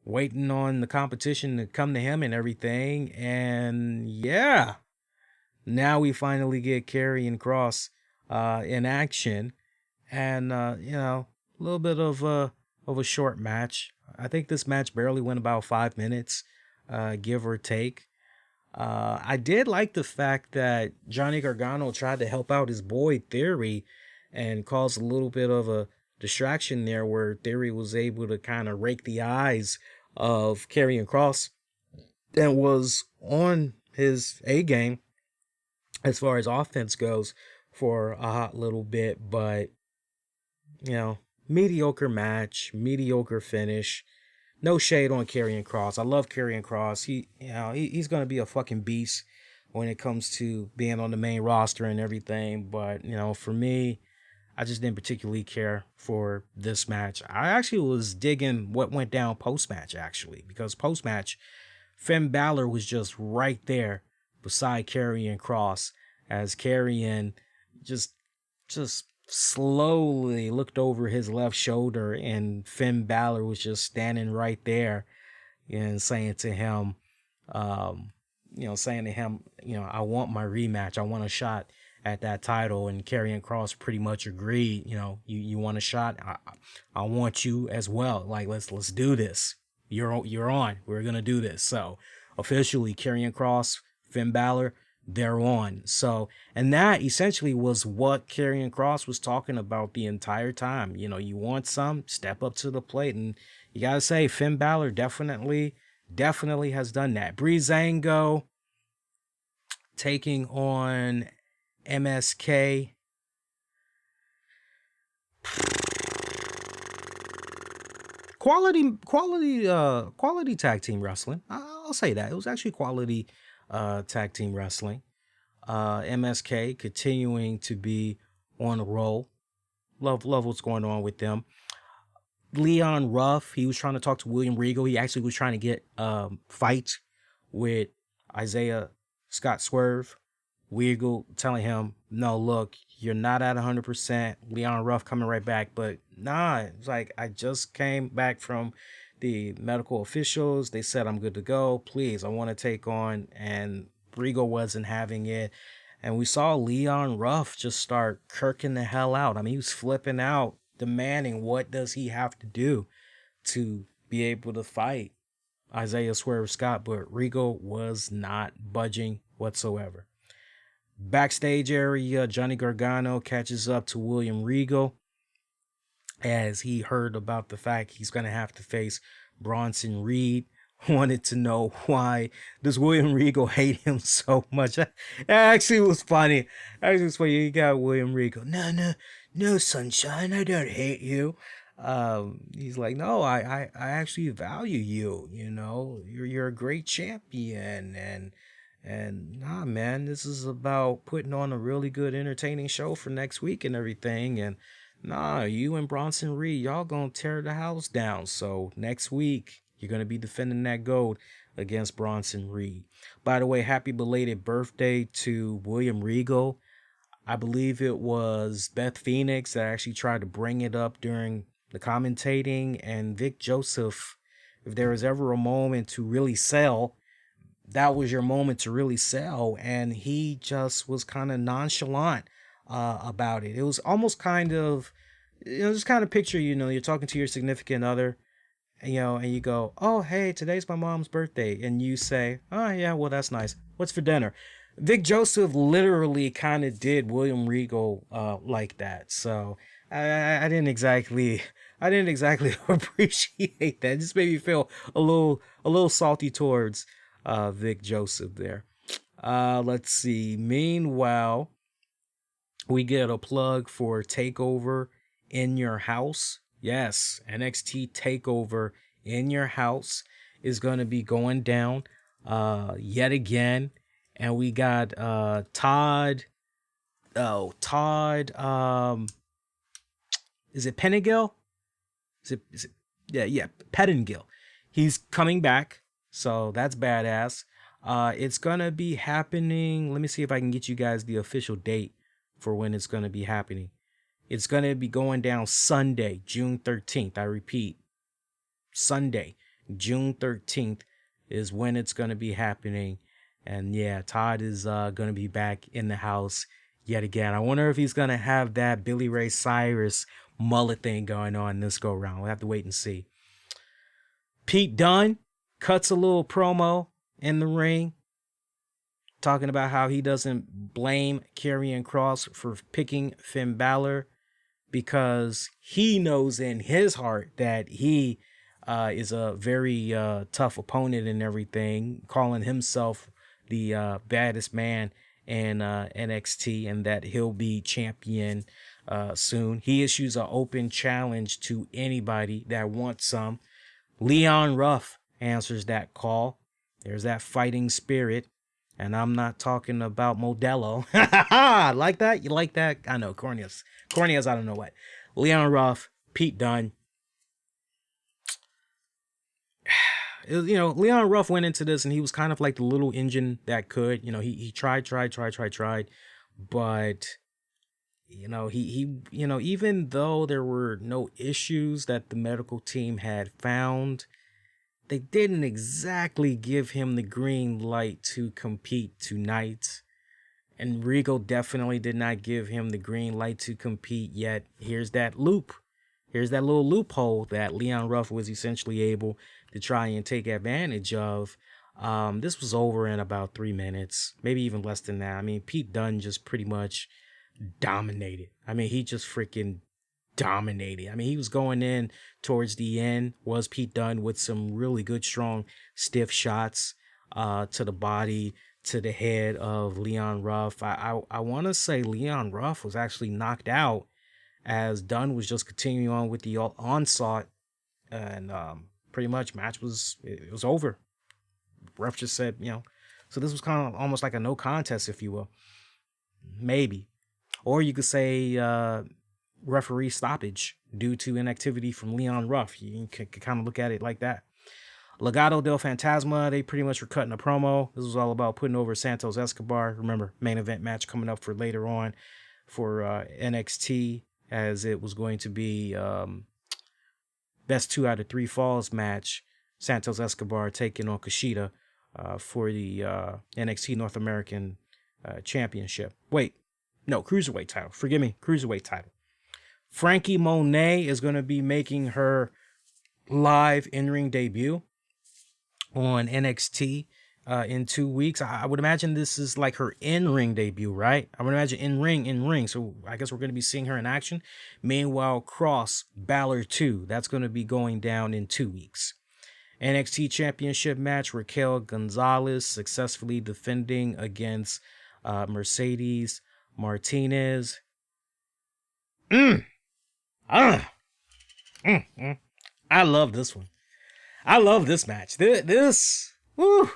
waiting on the competition to come to him and everything. And yeah, now we finally get Karrion Kross in action, and a little bit of a short match. I think this match barely went about 5 minutes, give or take. I did like the fact that Johnny Gargano tried to help out his boy Theory and caused a little bit of a distraction there, where Theory was able to kind of rake the eyes of Karrion Kross and was on his A game as far as offense goes for a hot little bit. But mediocre match, mediocre finish. No shade on Karrion Kross. I love Karrion Kross. He's gonna be a fucking beast when it comes to being on the main roster and everything. But for me, I just didn't particularly care for this match. I actually was digging what went down post-match, actually, because post-match, Finn Balor was just right there beside Karrion Kross, as Karrion just slowly looked over his left shoulder, and Finn Balor was just standing right there and saying to him, I want my rematch. I want a shot at that title. And Karrion Kross pretty much agreed, you want a shot? I want you as well. Like, let's do this. You're on. We're going to do this. So officially, Karrion Kross, Finn Balor, they're on. So, and that essentially was what Karrion Kross was talking about the entire time. You want some, step up to the plate. And you got to say, Finn Balor definitely has done that. Breezango taking on MSK. Quality tag team wrestling. I'll say that. It was actually quality tag team wrestling. MSK continuing to be on a roll. Love what's going on with them. Leon Ruff, he was trying to talk to William Regal. He actually was trying to get fight with Isaiah Scott Swerve. Regal telling him, no, look, you're not at 100%. Leon Ruff coming right back. But nah, it's like, I just came back from the medical officials. They said I'm good to go. Please, I want to take on. And Regal wasn't having it. And we saw Leon Ruff just start kirking the hell out. I mean, he was flipping out, demanding what does he have to do to be able to fight Isaiah Swerve Scott. But Regal was not budging whatsoever. Backstage area, Johnny Gargano catches up to William Regal as he heard about the fact he's going to have to face Bronson Reed. Wanted to know why does William Regal hate him so much. That actually was funny. You got William Regal. No, sunshine, I don't hate you. He's like, no, I actually value you. You know, you're a great champion, and nah, man, this is about putting on a really good, entertaining show for next week and everything. And nah, you and Bronson Reed, y'all gonna tear the house down. So next week, you're gonna be defending that gold against Bronson Reed. By the way, happy belated birthday to William Regal. I believe it was Beth Phoenix that actually tried to bring it up during the commentating. And Vic Joseph, if there was ever a moment to really sell, that was your moment to really sell. And he just was kind of nonchalant about it. It was almost kind of, just kind of picture, you're talking to your significant other, and you go, oh, hey, today's my mom's birthday. And you say, oh, yeah, well, that's nice. What's for dinner? Vic Joseph literally kind of did William Regal like that. So I didn't exactly appreciate that. It just made me feel a little salty towards Vic Joseph there. Let's see. Meanwhile, we get a plug for TakeOver in Your House. Yes, NXT TakeOver in Your House is going to be going down yet again. And we got Todd, is it Pettingill? Is it yeah, Pettingill. He's coming back, so that's badass. It's gonna be happening. Let me see if I can get you guys the official date for when it's gonna be happening. It's gonna be going down Sunday, June 13th. I repeat, Sunday, June 13th is when it's gonna be happening. And yeah, Todd is gonna be back in the house yet again. I wonder if he's gonna have that Billy Ray Cyrus mullet thing going on this go round. We'll have to wait and see. Pete Dunne cuts a little promo in the ring, talking about how he doesn't blame Karrion Kross for picking Finn Balor because he knows in his heart that he is a very tough opponent and everything, calling himself the baddest man in NXT, and that he'll be champion soon. He issues an open challenge to anybody that wants some. Leon Ruff answers that call. There's that fighting spirit. And I'm not talking about Modelo. Like that? You like that? I know, Corneas, I don't know what. Leon Ruff, Pete Dunne. Leon Ruff went into this and he was kind of like the little engine that could. He tried. But, he even though there were no issues that the medical team had found, they didn't exactly give him the green light to compete tonight. And Regal definitely did not give him the green light to compete yet. Here's that loop. Here's that little loophole that Leon Ruff was essentially able to try and take advantage of. This was over in about 3 minutes, maybe even less than that. I mean, Pete Dunne just pretty much dominated. I mean, he just freaking dominated. I mean, he was going in towards the end, was Pete Dunne, with some really good, strong, stiff shots to the body, to the head of Leon Ruff. I want to say Leon Ruff was actually knocked out as Dunne was just continuing on with the onslaught, and pretty much match was over. Ref just said, So this was kind of almost like a no contest, if you will. Maybe. Or you could say referee stoppage due to inactivity from Leon Ruff. You can kind of look at it like that. Legado del Fantasma, they pretty much were cutting a promo. This was all about putting over Santos Escobar. Remember, main event match coming up for later on for NXT, as it was going to be best 2 out of 3 falls match. Santos Escobar taking on Kushida for the NXT North American Championship. Wait, no, Cruiserweight title. Forgive me, Cruiserweight title. Frankie Monet is going to be making her live in-ring debut on NXT in 2 weeks. I would imagine this is like her in-ring debut, right? I would imagine in-ring. So I guess we're going to be seeing her in action. Meanwhile, Cross Balor 2, that's going to be going down in 2 weeks. NXT Championship match, Raquel Gonzalez successfully defending against Mercedes Martinez. I love this one. I love this match. This, woo,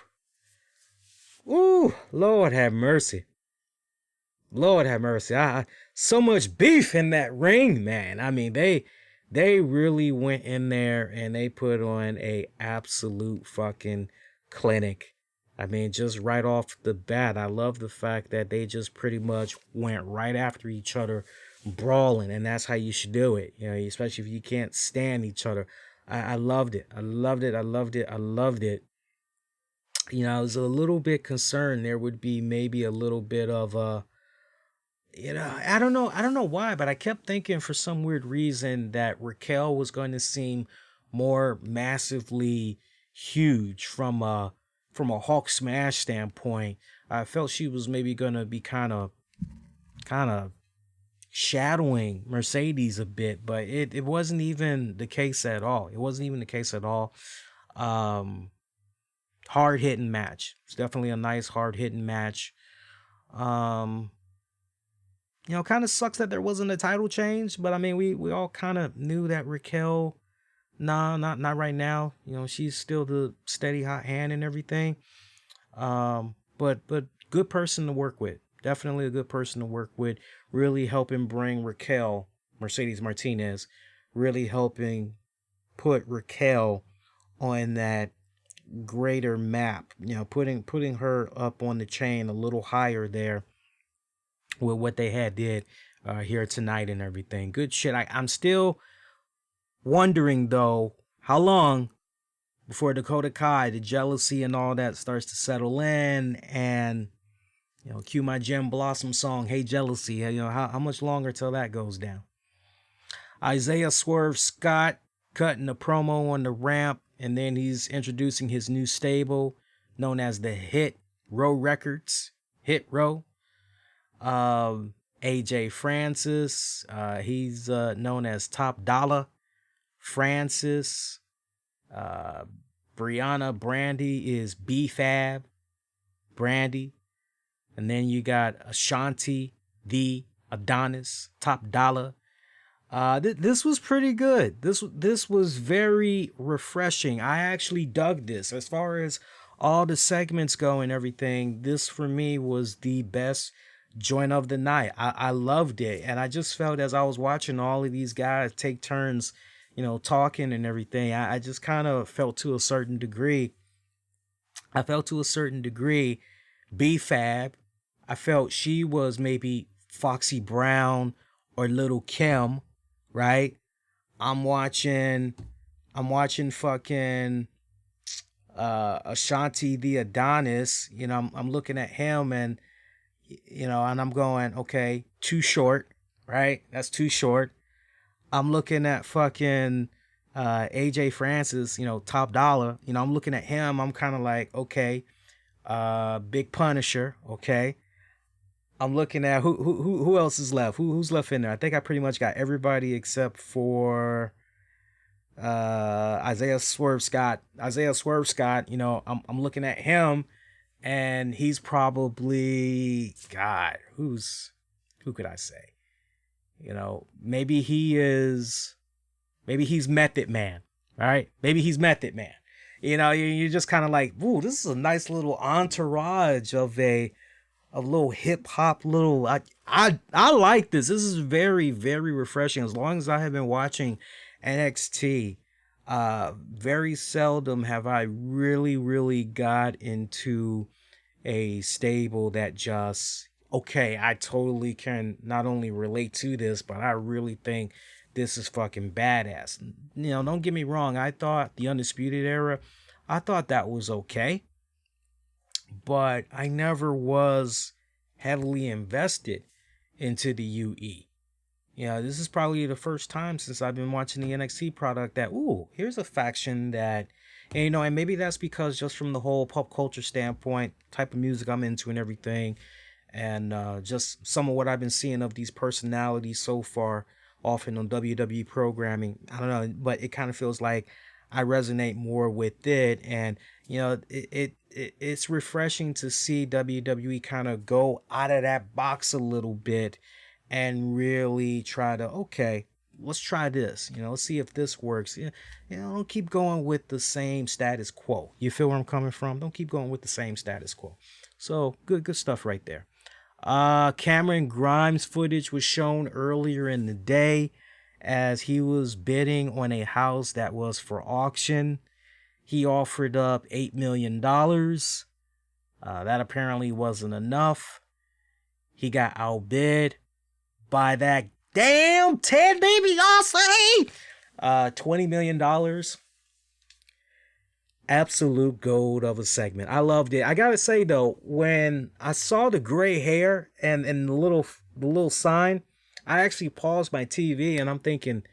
Lord have mercy. Lord have mercy. So much beef in that ring, man. I mean, they really went in there and they put on a absolute fucking clinic. I mean, just right off the bat, I love the fact that they just pretty much went right after each other, brawling, and that's how you should do it. You know, especially if you can't stand each other. I loved it. I loved it. You know, I was a little bit concerned there would be maybe a little bit of I don't know why, but I kept thinking for some weird reason that Raquel was going to seem more massively huge from a Hulk smash standpoint. I felt she was maybe going to be kind of shadowing Mercedes a bit, but it wasn't even the case at all. Hard-hitting match. It's definitely a nice hard-hitting match. Kind of sucks that there wasn't a title change, but I mean, we all kind of knew that Raquel, not right now. You know, she's still the steady hot hand and everything. But good person to work with. Definitely a good person to work with. Really helping bring Raquel, Mercedes Martinez, really helping put Raquel on that greater map. You know, putting her up on the chain a little higher there with what they did here tonight and everything. Good shit. I'm still wondering though, how long before Dakota Kai, the jealousy and all that starts to settle in, and cue my Gem Blossom song, Hey Jealousy. How much longer till that goes down? Isaiah Swerve Scott cutting a promo on the ramp, and then he's introducing his new stable known as the Hit Row Records. Hit Row. AJ Francis, he's known as Top Dollar Francis. Brianna Brandy is B-Fab Brandy. And then you got Ashanti, the Adonis, Top Dollar. This was pretty good. This was very refreshing. I actually dug this. As far as all the segments go and everything, this for me was the best joint of the night. I loved it. And I just felt as I was watching all of these guys take turns, talking and everything, I just kind of felt to a certain degree. B-Fab, I felt she was maybe Foxy Brown or Little Kim, right? I'm watching fucking Ashanti the Adonis. I'm looking at him and and I'm going, okay, too short, right? That's too short. I'm looking at fucking AJ Francis, Top Dollar. I'm looking at him. I'm kind of like, okay, Big Punisher, okay. I'm looking at who else is left? Who's left in there? I think I pretty much got everybody except for Isaiah Swerve Scott. I'm looking at him, and he's probably, God, who could I say? Maybe he's Method Man, right? Maybe he's Method Man. you're just kind of like, ooh, this is a nice little entourage of a little hip hop little. I like this. This is very, very refreshing. As long as I have been watching NXT, very seldom have I really, really got into a stable that just, okay, I totally can not only relate to this, but I really think this is fucking badass. Don't get me wrong. I thought the Undisputed Era, I thought that was okay, but I never was heavily invested into the UE. This is probably the first time since I've been watching the NXT product that, ooh, here's a faction that, and maybe that's because just from the whole pop culture standpoint, type of music I'm into and everything, and just some of what I've been seeing of these personalities so far, often on WWE programming. I don't know, but it kind of feels like I resonate more with it, and it's refreshing to see WWE kind of go out of that box a little bit and really try to, okay, let's try this. Let's see if this works. Don't keep going with the same status quo. You feel where I'm coming from? Don't keep going with the same status quo. So good stuff right there. Cameron Grimes footage was shown earlier in the day as he was bidding on a house that was for auction. He offered up $8 million. That apparently wasn't enough. He got outbid by that damn Ted DiBiase. $20 million. Absolute gold of a segment. I loved it. I gotta say though, when I saw the gray hair and the little sign, I actually paused my TV and I'm thinking,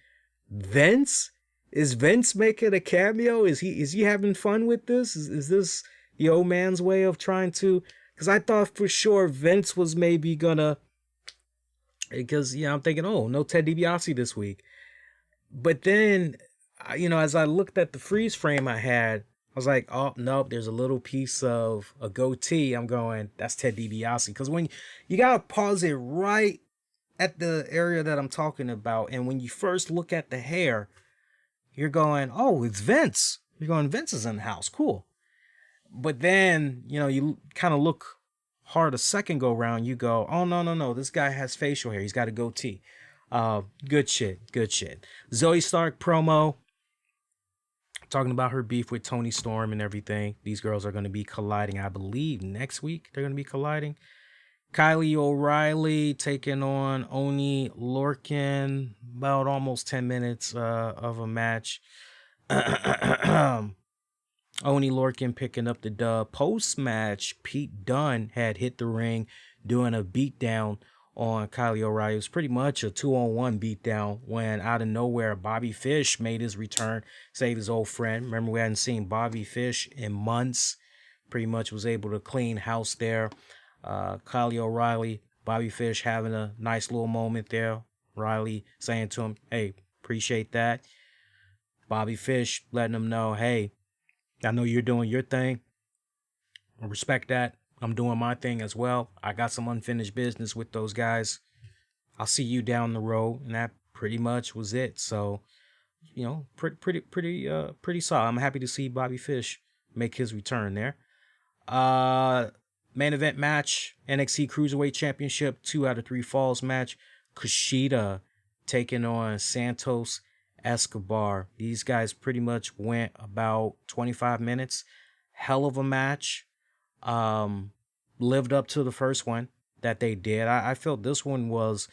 Vince? Is Vince making a cameo? Is he having fun with this? Is this the old man's way of trying to? Because I thought for sure Vince was maybe gonna. Because I'm thinking, oh, no Ted DiBiase this week. But then, as I looked at the freeze frame I had, I was like, oh, nope, there's a little piece of a goatee. I'm going, that's Ted DiBiase. Because when you got to pause it right at the area that I'm talking about. And when you first look at the hair, you're going, oh, it's Vince. You're going, Vince is in the house. Cool. But then, you kind of look hard a second go round. You go, oh, no. This guy has facial hair. He's got a goatee. Good shit. Zoe Stark promo. Talking about her beef with Tony Storm and everything. These girls are going to be colliding, I believe, next week. They're going to be colliding. Kylie O'Reilly taking on Oni Lorcan. About almost 10 minutes of a match. Oni Lorcan picking up the dub. Post-match, Pete Dunne had hit the ring doing a beatdown on Kylie O'Reilly. It was pretty much a 2-on-1 beatdown when out of nowhere Bobby Fish made his return, saved his old friend. Remember, we hadn't seen Bobby Fish in months. Pretty much was able to clean house there. Kylie O'Reilly, Bobby Fish having a nice little moment there. Riley saying to him, hey, appreciate that. Bobby Fish letting him know, hey, I know you're doing your thing. I respect that. I'm doing my thing as well. I got some unfinished business with those guys. I'll see you down the road. And that pretty much was it. So, pretty solid. I'm happy to see Bobby Fish make his return there. Main event match, NXT Cruiserweight Championship, 2 out of 3 falls match. Kushida taking on Santos Escobar. These guys pretty much went about 25 minutes. Hell of a match. Lived up to the first one that they did. I felt this one was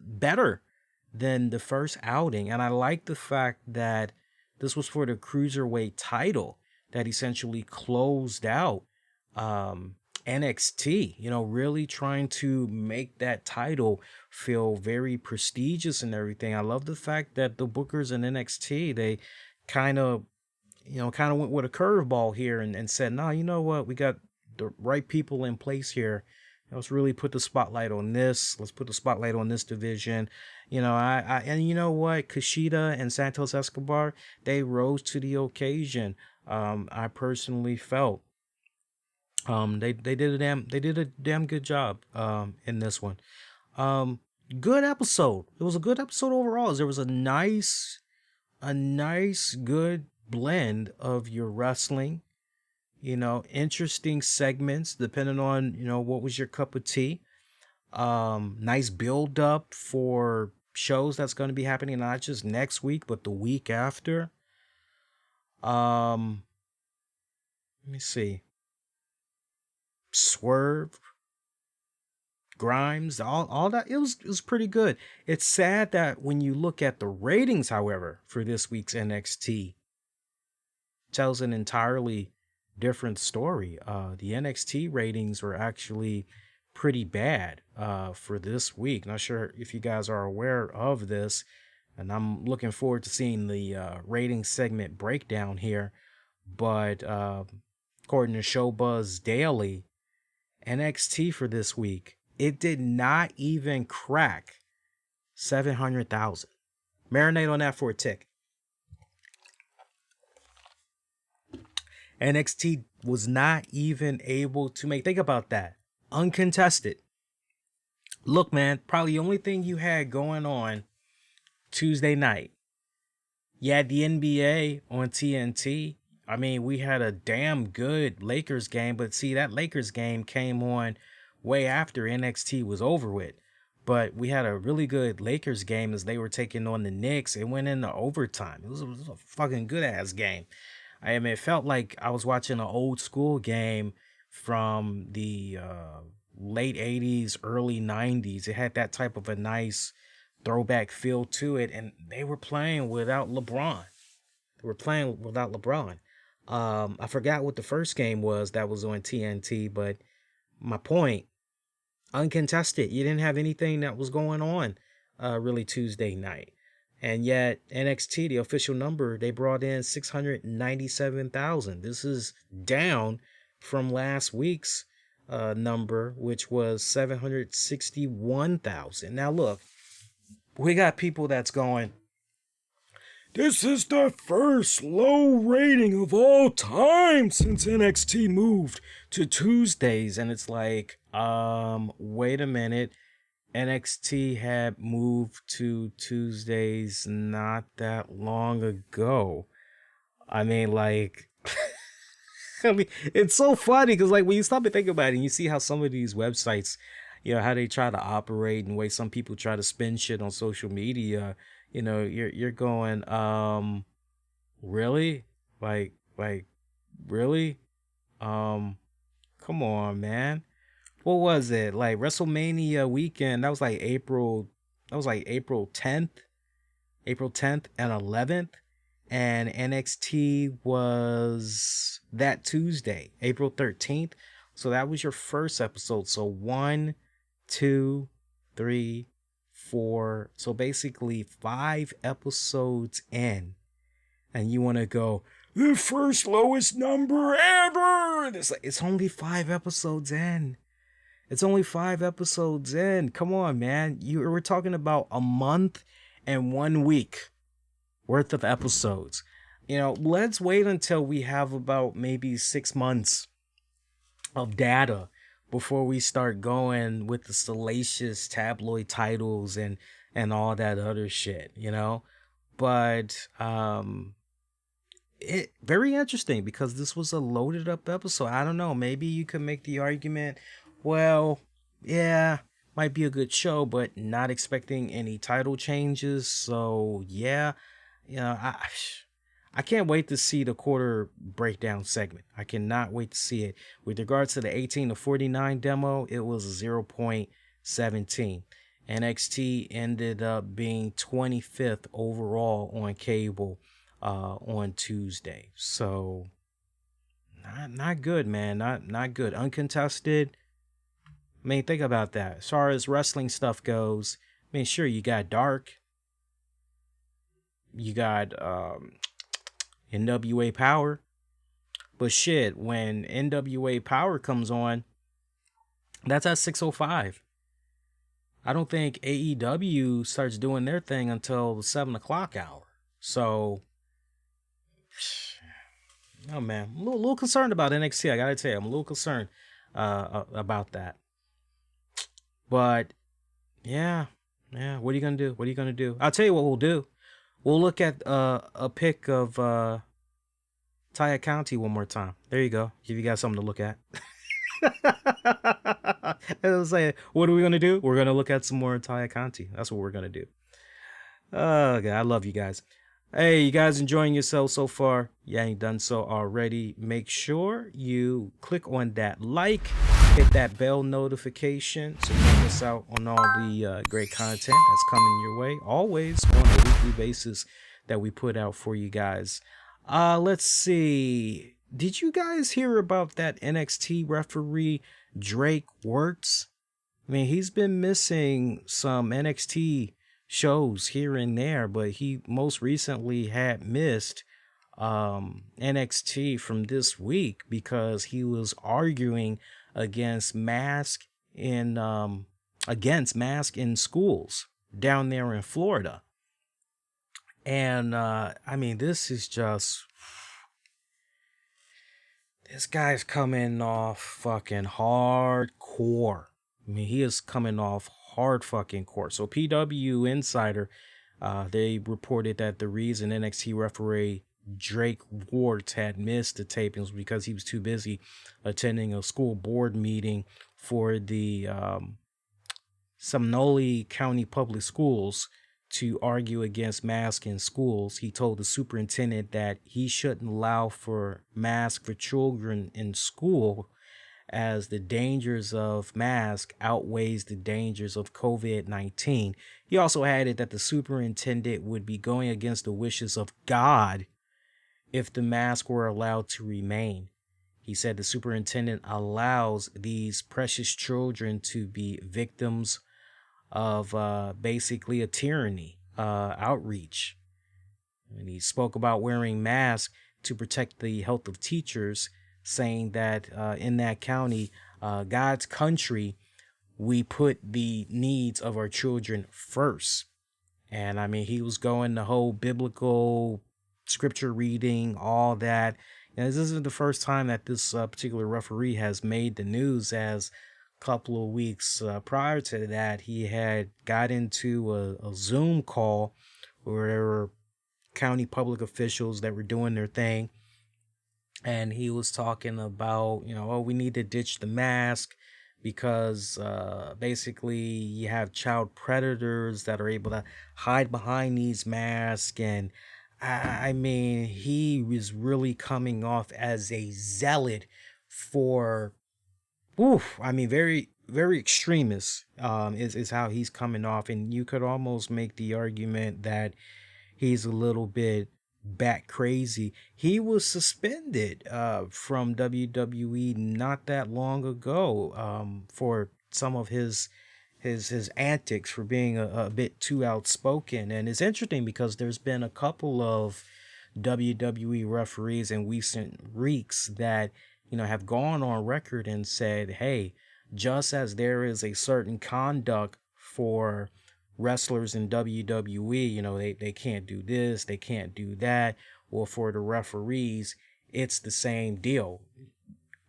better than the first outing, and I like the fact that this was for the cruiserweight title that essentially closed out NXT. Really trying to make that title feel very prestigious and everything. I love the fact that the bookers in NXT, they kind of went with a curveball here and said, no, you know what? We got the right people in place here. Let's really put the spotlight on this. Let's put the spotlight on this division. And you know what? Kushida and Santos Escobar, they rose to the occasion. I personally felt they did a damn good job in this one. Good episode. It was a good episode overall. There was a nice a nice, good blend of your wrestling, interesting segments depending on, what was your cup of tea. Nice build up for shows that's going to be happening not just next week, but the week after. Um, Let me see. Swerve, Grimes, all that it was pretty good. It's sad that when you look at the ratings, however, for this week's NXT, tells an entirely different story. The NXT ratings were actually pretty bad for this week. Not sure if you guys are aware of this, and I'm looking forward to seeing the rating segment breakdown here. But according to Showbuzz Daily, NXT for this week, it did not even crack 700,000. Marinate on that for a tick. NXT was not even able to make, think about that, uncontested. Look, man, probably the only thing you had going on Tuesday night, you had the NBA on TNT. I mean, we had a damn good Lakers game, but see, that Lakers game came on way after NXT was over with. But we had a really good Lakers game as they were taking on the Knicks. It went into overtime. It was a fucking good ass game. I mean, it felt like I was watching an old school game from the late 80s, early 90s. It had that type of a nice throwback feel to it. And they were playing without LeBron. I forgot what the first game was that was on TNT, but my point, uncontested. You didn't have anything that was going on really Tuesday night. And yet NXT, the official number, they brought in 697,000. This is down from last week's number, which was 761,000. Now look, we got people that's going, this is the first low rating of all time since NXT moved to Tuesdays. And it's like, wait a minute. NXT had moved to Tuesdays not that long ago. I mean, like, it's so funny because, like, when you stop and think about it, and you see how some of these websites, how they try to operate and the way some people try to spin shit on social media, you're going, really? Like, really? Come on, man. What was it? Like WrestleMania weekend, that was like April 10th and 11th. And NXT was that Tuesday, April 13th. So that was your first episode. So 1, 2, 3, 4. So basically 5 episodes in. And you want to go, the first lowest number ever. It's only 5 episodes in. It's only 5 episodes in. Come on, man. We're talking about a month and 1 week worth of episodes. Let's wait until we have about maybe 6 months of data before we start going with the salacious tabloid titles and all that other shit, But it very interesting because this was a loaded up episode. I don't know. Maybe you could make the argument, well, yeah, might be a good show, but not expecting any title changes. So yeah, I can't wait to see the quarter breakdown segment. I cannot wait to see it. With regards to the 18 to 49 demo, it was 0.17. NXT ended up being 25th overall on cable on Tuesday. So not good, man. Not good. Uncontested. I mean, think about that. As far as wrestling stuff goes, I mean, sure, you got Dark. You got NWA Power. But shit, when NWA Power comes on, that's at 6:05. I don't think AEW starts doing their thing until the 7 o'clock hour. So, oh man, I'm a little concerned about NXT. I gotta tell you, I'm a little concerned about that. But yeah, what are you gonna do? I'll tell you what we'll do. We'll look at a pic of Taya County one more time. There you go. Give you guys something to look at. I was saying, what are we gonna do? We're gonna look at some more Taya County. That's what we're gonna do. Oh, God, I love you guys. Hey, you guys enjoying yourself so far? You ain't done so already. Make sure you click on that like, hit that bell notification so you don't miss out on all the great content that's coming your way, always on a weekly basis that we put out for you guys. Let's see. Did you guys hear about that NXT referee Drake Wirtz? I mean, he's been missing some NXT shows here and there, but he most recently had missed NXT from this week because he was arguing against mask in schools down there in Florida. And I mean, this guy's coming off fucking hardcore. I mean, he is coming off hard fucking core. So PW Insider, they reported that the reason NXT referee Drake Wirtz had missed the tapings was because he was too busy attending a school board meeting for the Seminole County Public Schools to argue against masks in schools. He told the superintendent that he shouldn't allow for masks for children in school, as the dangers of mask outweighs the dangers of COVID-19. He also added that the superintendent would be going against the wishes of God if the mask were allowed to remain. He said the superintendent allows these precious children to be victims of basically a tyranny, outreach. And he spoke about wearing masks to protect the health of teachers, saying that in that county, God's country, we put the needs of our children first. And I mean, he was going the whole biblical scripture reading, all that. And this isn't the first time that this particular referee has made the news, as a couple of weeks prior to that, he had got into a Zoom call where there were county public officials that were doing their thing. And he was talking about, we need to ditch the mask because basically you have child predators that are able to hide behind these masks. And I mean, he was really coming off as a zealot for, very, very extremist is how he's coming off. And you could almost make the argument that he's a little bit bat crazy. He was suspended from WWE not that long ago for some of his antics, for being a bit too outspoken. And it's interesting because there's been a couple of WWE referees in recent weeks that have gone on record and said, hey, just as there is a certain conduct for wrestlers in WWE, they can't do this, they can't do that. Well, for the referees, it's the same deal.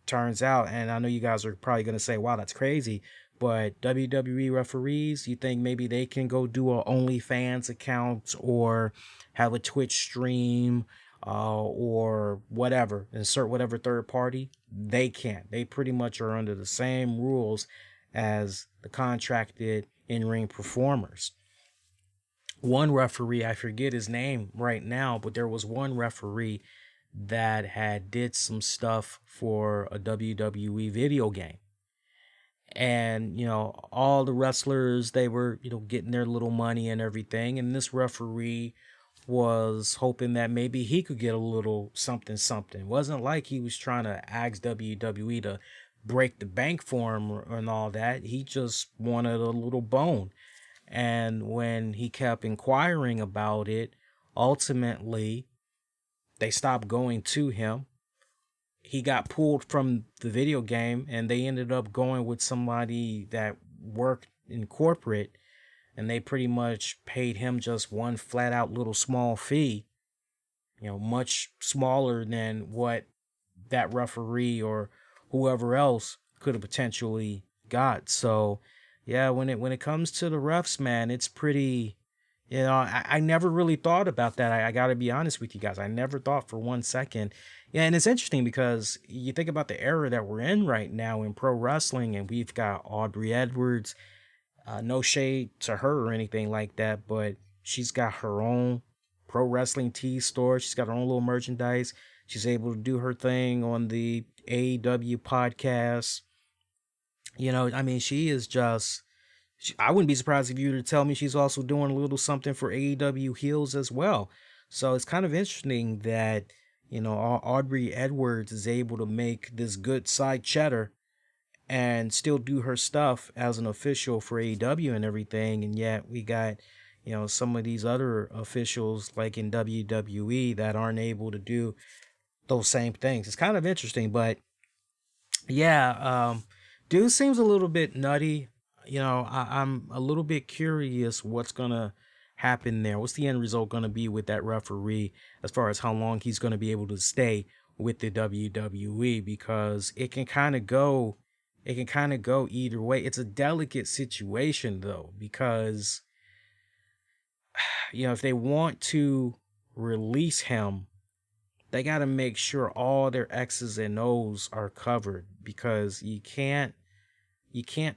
Turns out, and I know you guys are probably going to say, wow, that's crazy, but WWE referees, you think maybe they can go do a OnlyFans account or have a Twitch stream or whatever, insert whatever third party? They can't. They pretty much are under the same rules as the contracted in-ring performers. One referee, I forget his name right now, but there was one referee that had did some stuff for a WWE video game. And, all the wrestlers, they were, getting their little money and everything. And this referee was hoping that maybe he could get a little something. It wasn't like he was trying to ask WWE to break the bank for him and all that. He just wanted a little bone. And when he kept inquiring about it, ultimately they stopped going to him. He got pulled from the video game and they ended up going with somebody that worked in corporate, and they pretty much paid him just one flat out little small fee, much smaller than what that referee or whoever else could have potentially got. So yeah, when it comes to the refs, man, it's pretty You know, I never really thought about that. I got to be honest with you guys. I never thought for 1 second. Yeah, and it's interesting because you think about the era that we're in right now in pro wrestling, and we've got Aubrey Edwards. No shade to her or anything like that, but she's got her own pro wrestling tee store. She's got her own little merchandise. She's able to do her thing on the AEW podcast. You know, I mean, she is just. I wouldn't be surprised if you were to tell me she's also doing a little something for AEW Heels as well. So it's kind of interesting that, you know, Aubrey Edwards is able to make this good side cheddar and still do her stuff as an official for AEW and everything. And yet we got, you know, some of these other officials like in WWE that aren't able to do those same things. It's kind of interesting, but yeah, dude seems a little bit nutty. You know, I'm a little bit curious what's going to happen there. What's the end result going to be with that referee as far as how long he's going to be able to stay with the WWE, because it can kind of go either way. It's a delicate situation though, because you know, if they want to release him, they got to make sure all their X's and O's are covered, because you can't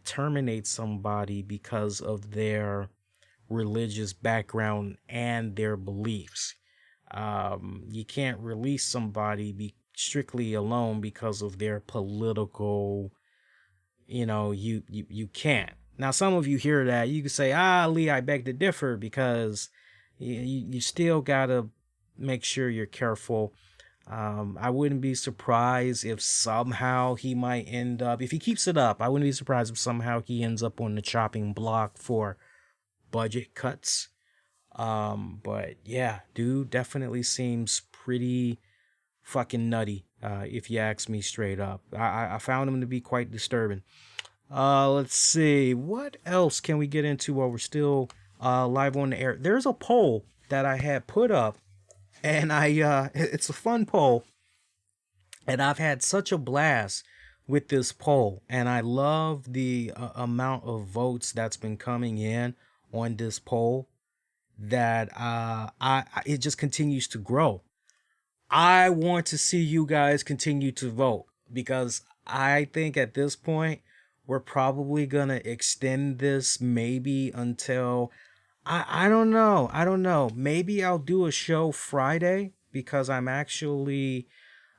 terminate somebody because of their religious background and their beliefs. You can't release somebody strictly alone because of their political, you know, you can't. Now, some of you hear that, you can say, Lee, I beg to differ, because you still got to make sure you're careful. I wouldn't be surprised if somehow he might end up, if he keeps it up, I wouldn't be surprised if somehow he ends up on the chopping block for budget cuts. But yeah, dude definitely seems pretty fucking nutty, if you ask me straight up. I found him to be quite disturbing. Let's see, what else can we get into while we're still live on the air? There's a poll that I had put up, and it's a fun poll, and I've had such a blast with this poll, and I love the amount of votes that's been coming in on this poll, that it just continues to grow. I want to see you guys continue to vote, because I think at this point we're probably gonna extend this maybe until I don't know. Maybe I'll do a show Friday, because I'm actually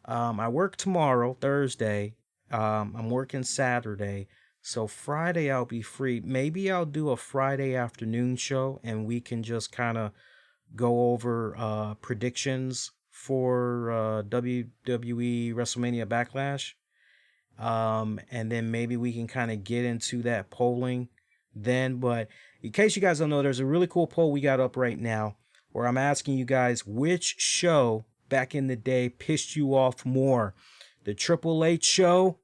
I work tomorrow, Thursday. I'm working Saturday. So Friday I'll be free. Maybe I'll do a Friday afternoon show, and we can just kind of go over predictions for WWE WrestleMania Backlash. And then maybe we can kind of get into that polling then. But in case you guys don't know, there's a really cool poll we got up right now where I'm asking you guys which show back in the day pissed you off more. The Triple H show,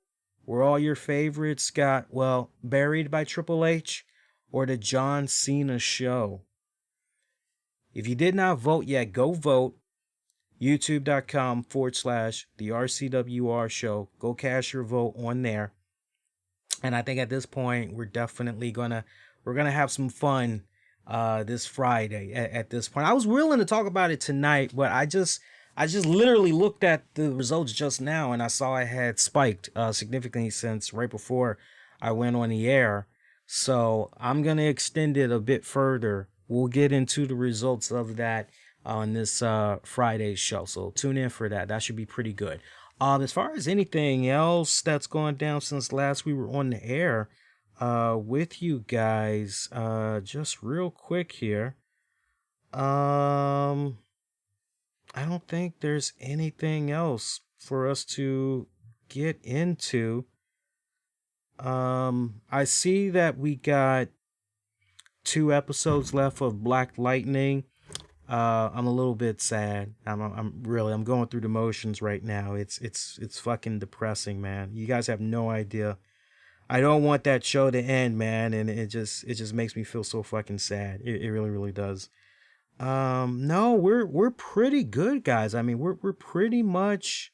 where all your favorites got, well, buried by Triple H, or the John Cena show. If you did not vote yet, go vote. YouTube.com/the RCWR show. Go cast your vote on there. And I think at this point, we're definitely gonna have some fun this Friday at this point. I was willing to talk about it tonight, but I just literally looked at the results just now, and I saw I had spiked significantly since right before I went on the air. So I'm gonna extend it a bit further. We'll get into the results of that on this Friday's show, so tune in for that. That should be pretty good. As far as anything else that's gone down since last we were on the air with you guys, just real quick here, I don't think there's anything else for us to get into. I see that we got 2 episodes left of Black Lightning. I'm a little bit sad. I'm going through the motions right now. It's fucking depressing, man. You guys have no idea. I don't want that show to end, man, and it just makes me feel so fucking sad. It really, really does. No, we're pretty good, guys. I mean, we're pretty much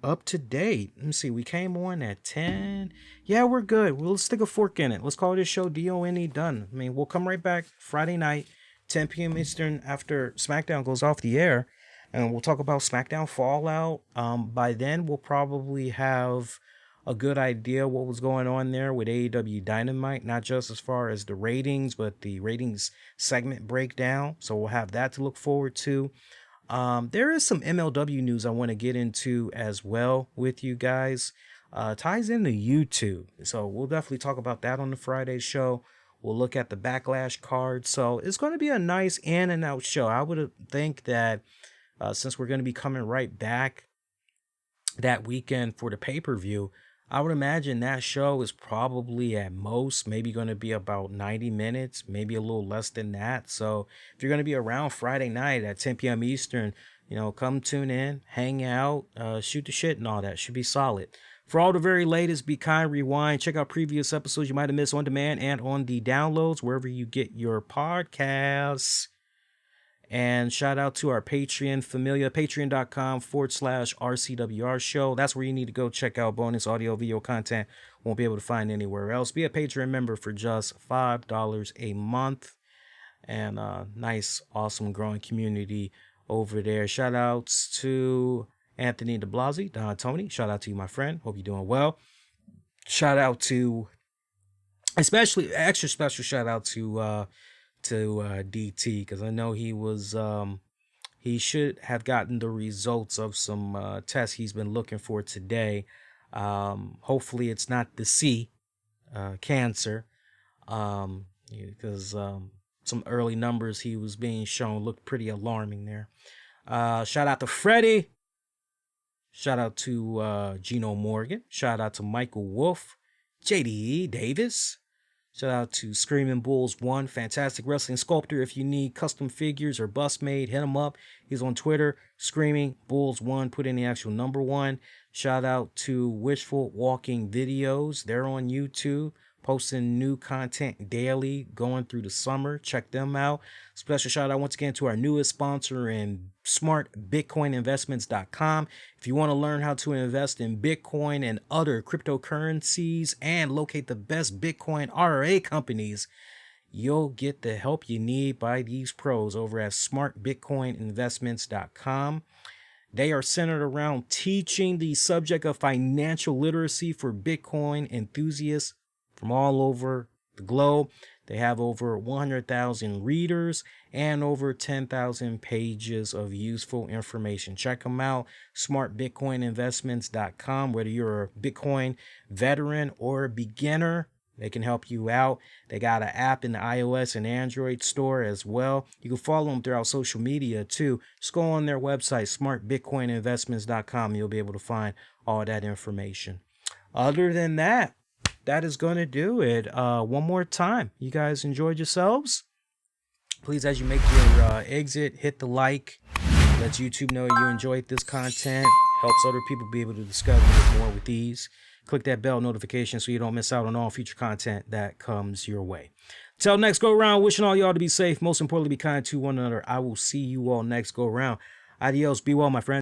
up to date. Let me see. We came on at 10. Yeah, we're good. Well, let's stick a fork in it. Let's call this show DONE done. I mean, we'll come right back Friday night, 10 p.m. Eastern after SmackDown goes off the air. And we'll talk about SmackDown Fallout. By then, we'll probably have a good idea what was going on there with AEW Dynamite, not just as far as the ratings, but the ratings segment breakdown. So we'll have that to look forward to. There is some MLW news I want to get into as well with you guys. Ties into YouTube. So we'll definitely talk about that on the Friday show. We'll look at the Backlash card. So it's going to be a nice in and out show. I would think that since we're going to be coming right back that weekend for the pay-per-view, I would imagine that show is probably at most maybe going to be about 90 minutes, maybe a little less than that. So if you're going to be around Friday night at 10 p.m. Eastern, come tune in, hang out, shoot the shit and all that. Should be solid. For all the very latest, be kind, rewind, check out previous episodes you might have missed on demand and on the downloads, wherever you get your podcasts. And shout out to our Patreon familia, patreon.com/RCWR show. That's where you need to go check out bonus audio, video content. Won't be able to find anywhere else. Be a Patreon member for just $5 a month. And nice, awesome, growing community over there. Shout outs to Anthony DeBlasi, Don Tony. Shout out to you, my friend. Hope you're doing well. Shout out to, especially, extra special shout out to DT, because I know he should have gotten the results of some tests he's been looking for today. Hopefully it's not the C, cancer, because some early numbers he was being shown looked pretty alarming there. Shout out to Freddie. Shout out to Gino Morgan. Shout out to Michael Wolf, JDE Davis. Shout out to Screaming Bulls 1, fantastic wrestling sculptor. If you need custom figures or bust made, hit him up. He's on Twitter, Screaming Bulls 1. Put in the actual number 1. Shout out to Wishful Walking Videos. They're on YouTube, posting new content daily going through the summer. Check them out. Special shout out once again to our newest sponsor in smartbitcoininvestments.com. If you want to learn how to invest in Bitcoin and other cryptocurrencies and locate the best Bitcoin RRA companies, you'll get the help you need by these pros over at smartbitcoininvestments.com. They are centered around teaching the subject of financial literacy for Bitcoin enthusiasts from all over the globe. They have over 100,000 readers and over 10,000 pages of useful information. Check them out, smartbitcoininvestments.com. Whether you're a Bitcoin veteran or a beginner, they can help you out. They got an app in the iOS and Android store as well. You can follow them throughout social media too. Just go on their website, smartbitcoininvestments.com. You'll be able to find all that information. Other than that, that is going to do it. One more time, you guys enjoyed yourselves? Please, as you make your exit, hit the like. Let YouTube know you enjoyed this content. Helps other people be able to discover it more with ease. Click that bell notification so you don't miss out on all future content that comes your way. Till next go round, wishing all y'all to be safe. Most importantly, be kind to one another. I will see you all next go round. Adios. Be well, my friend.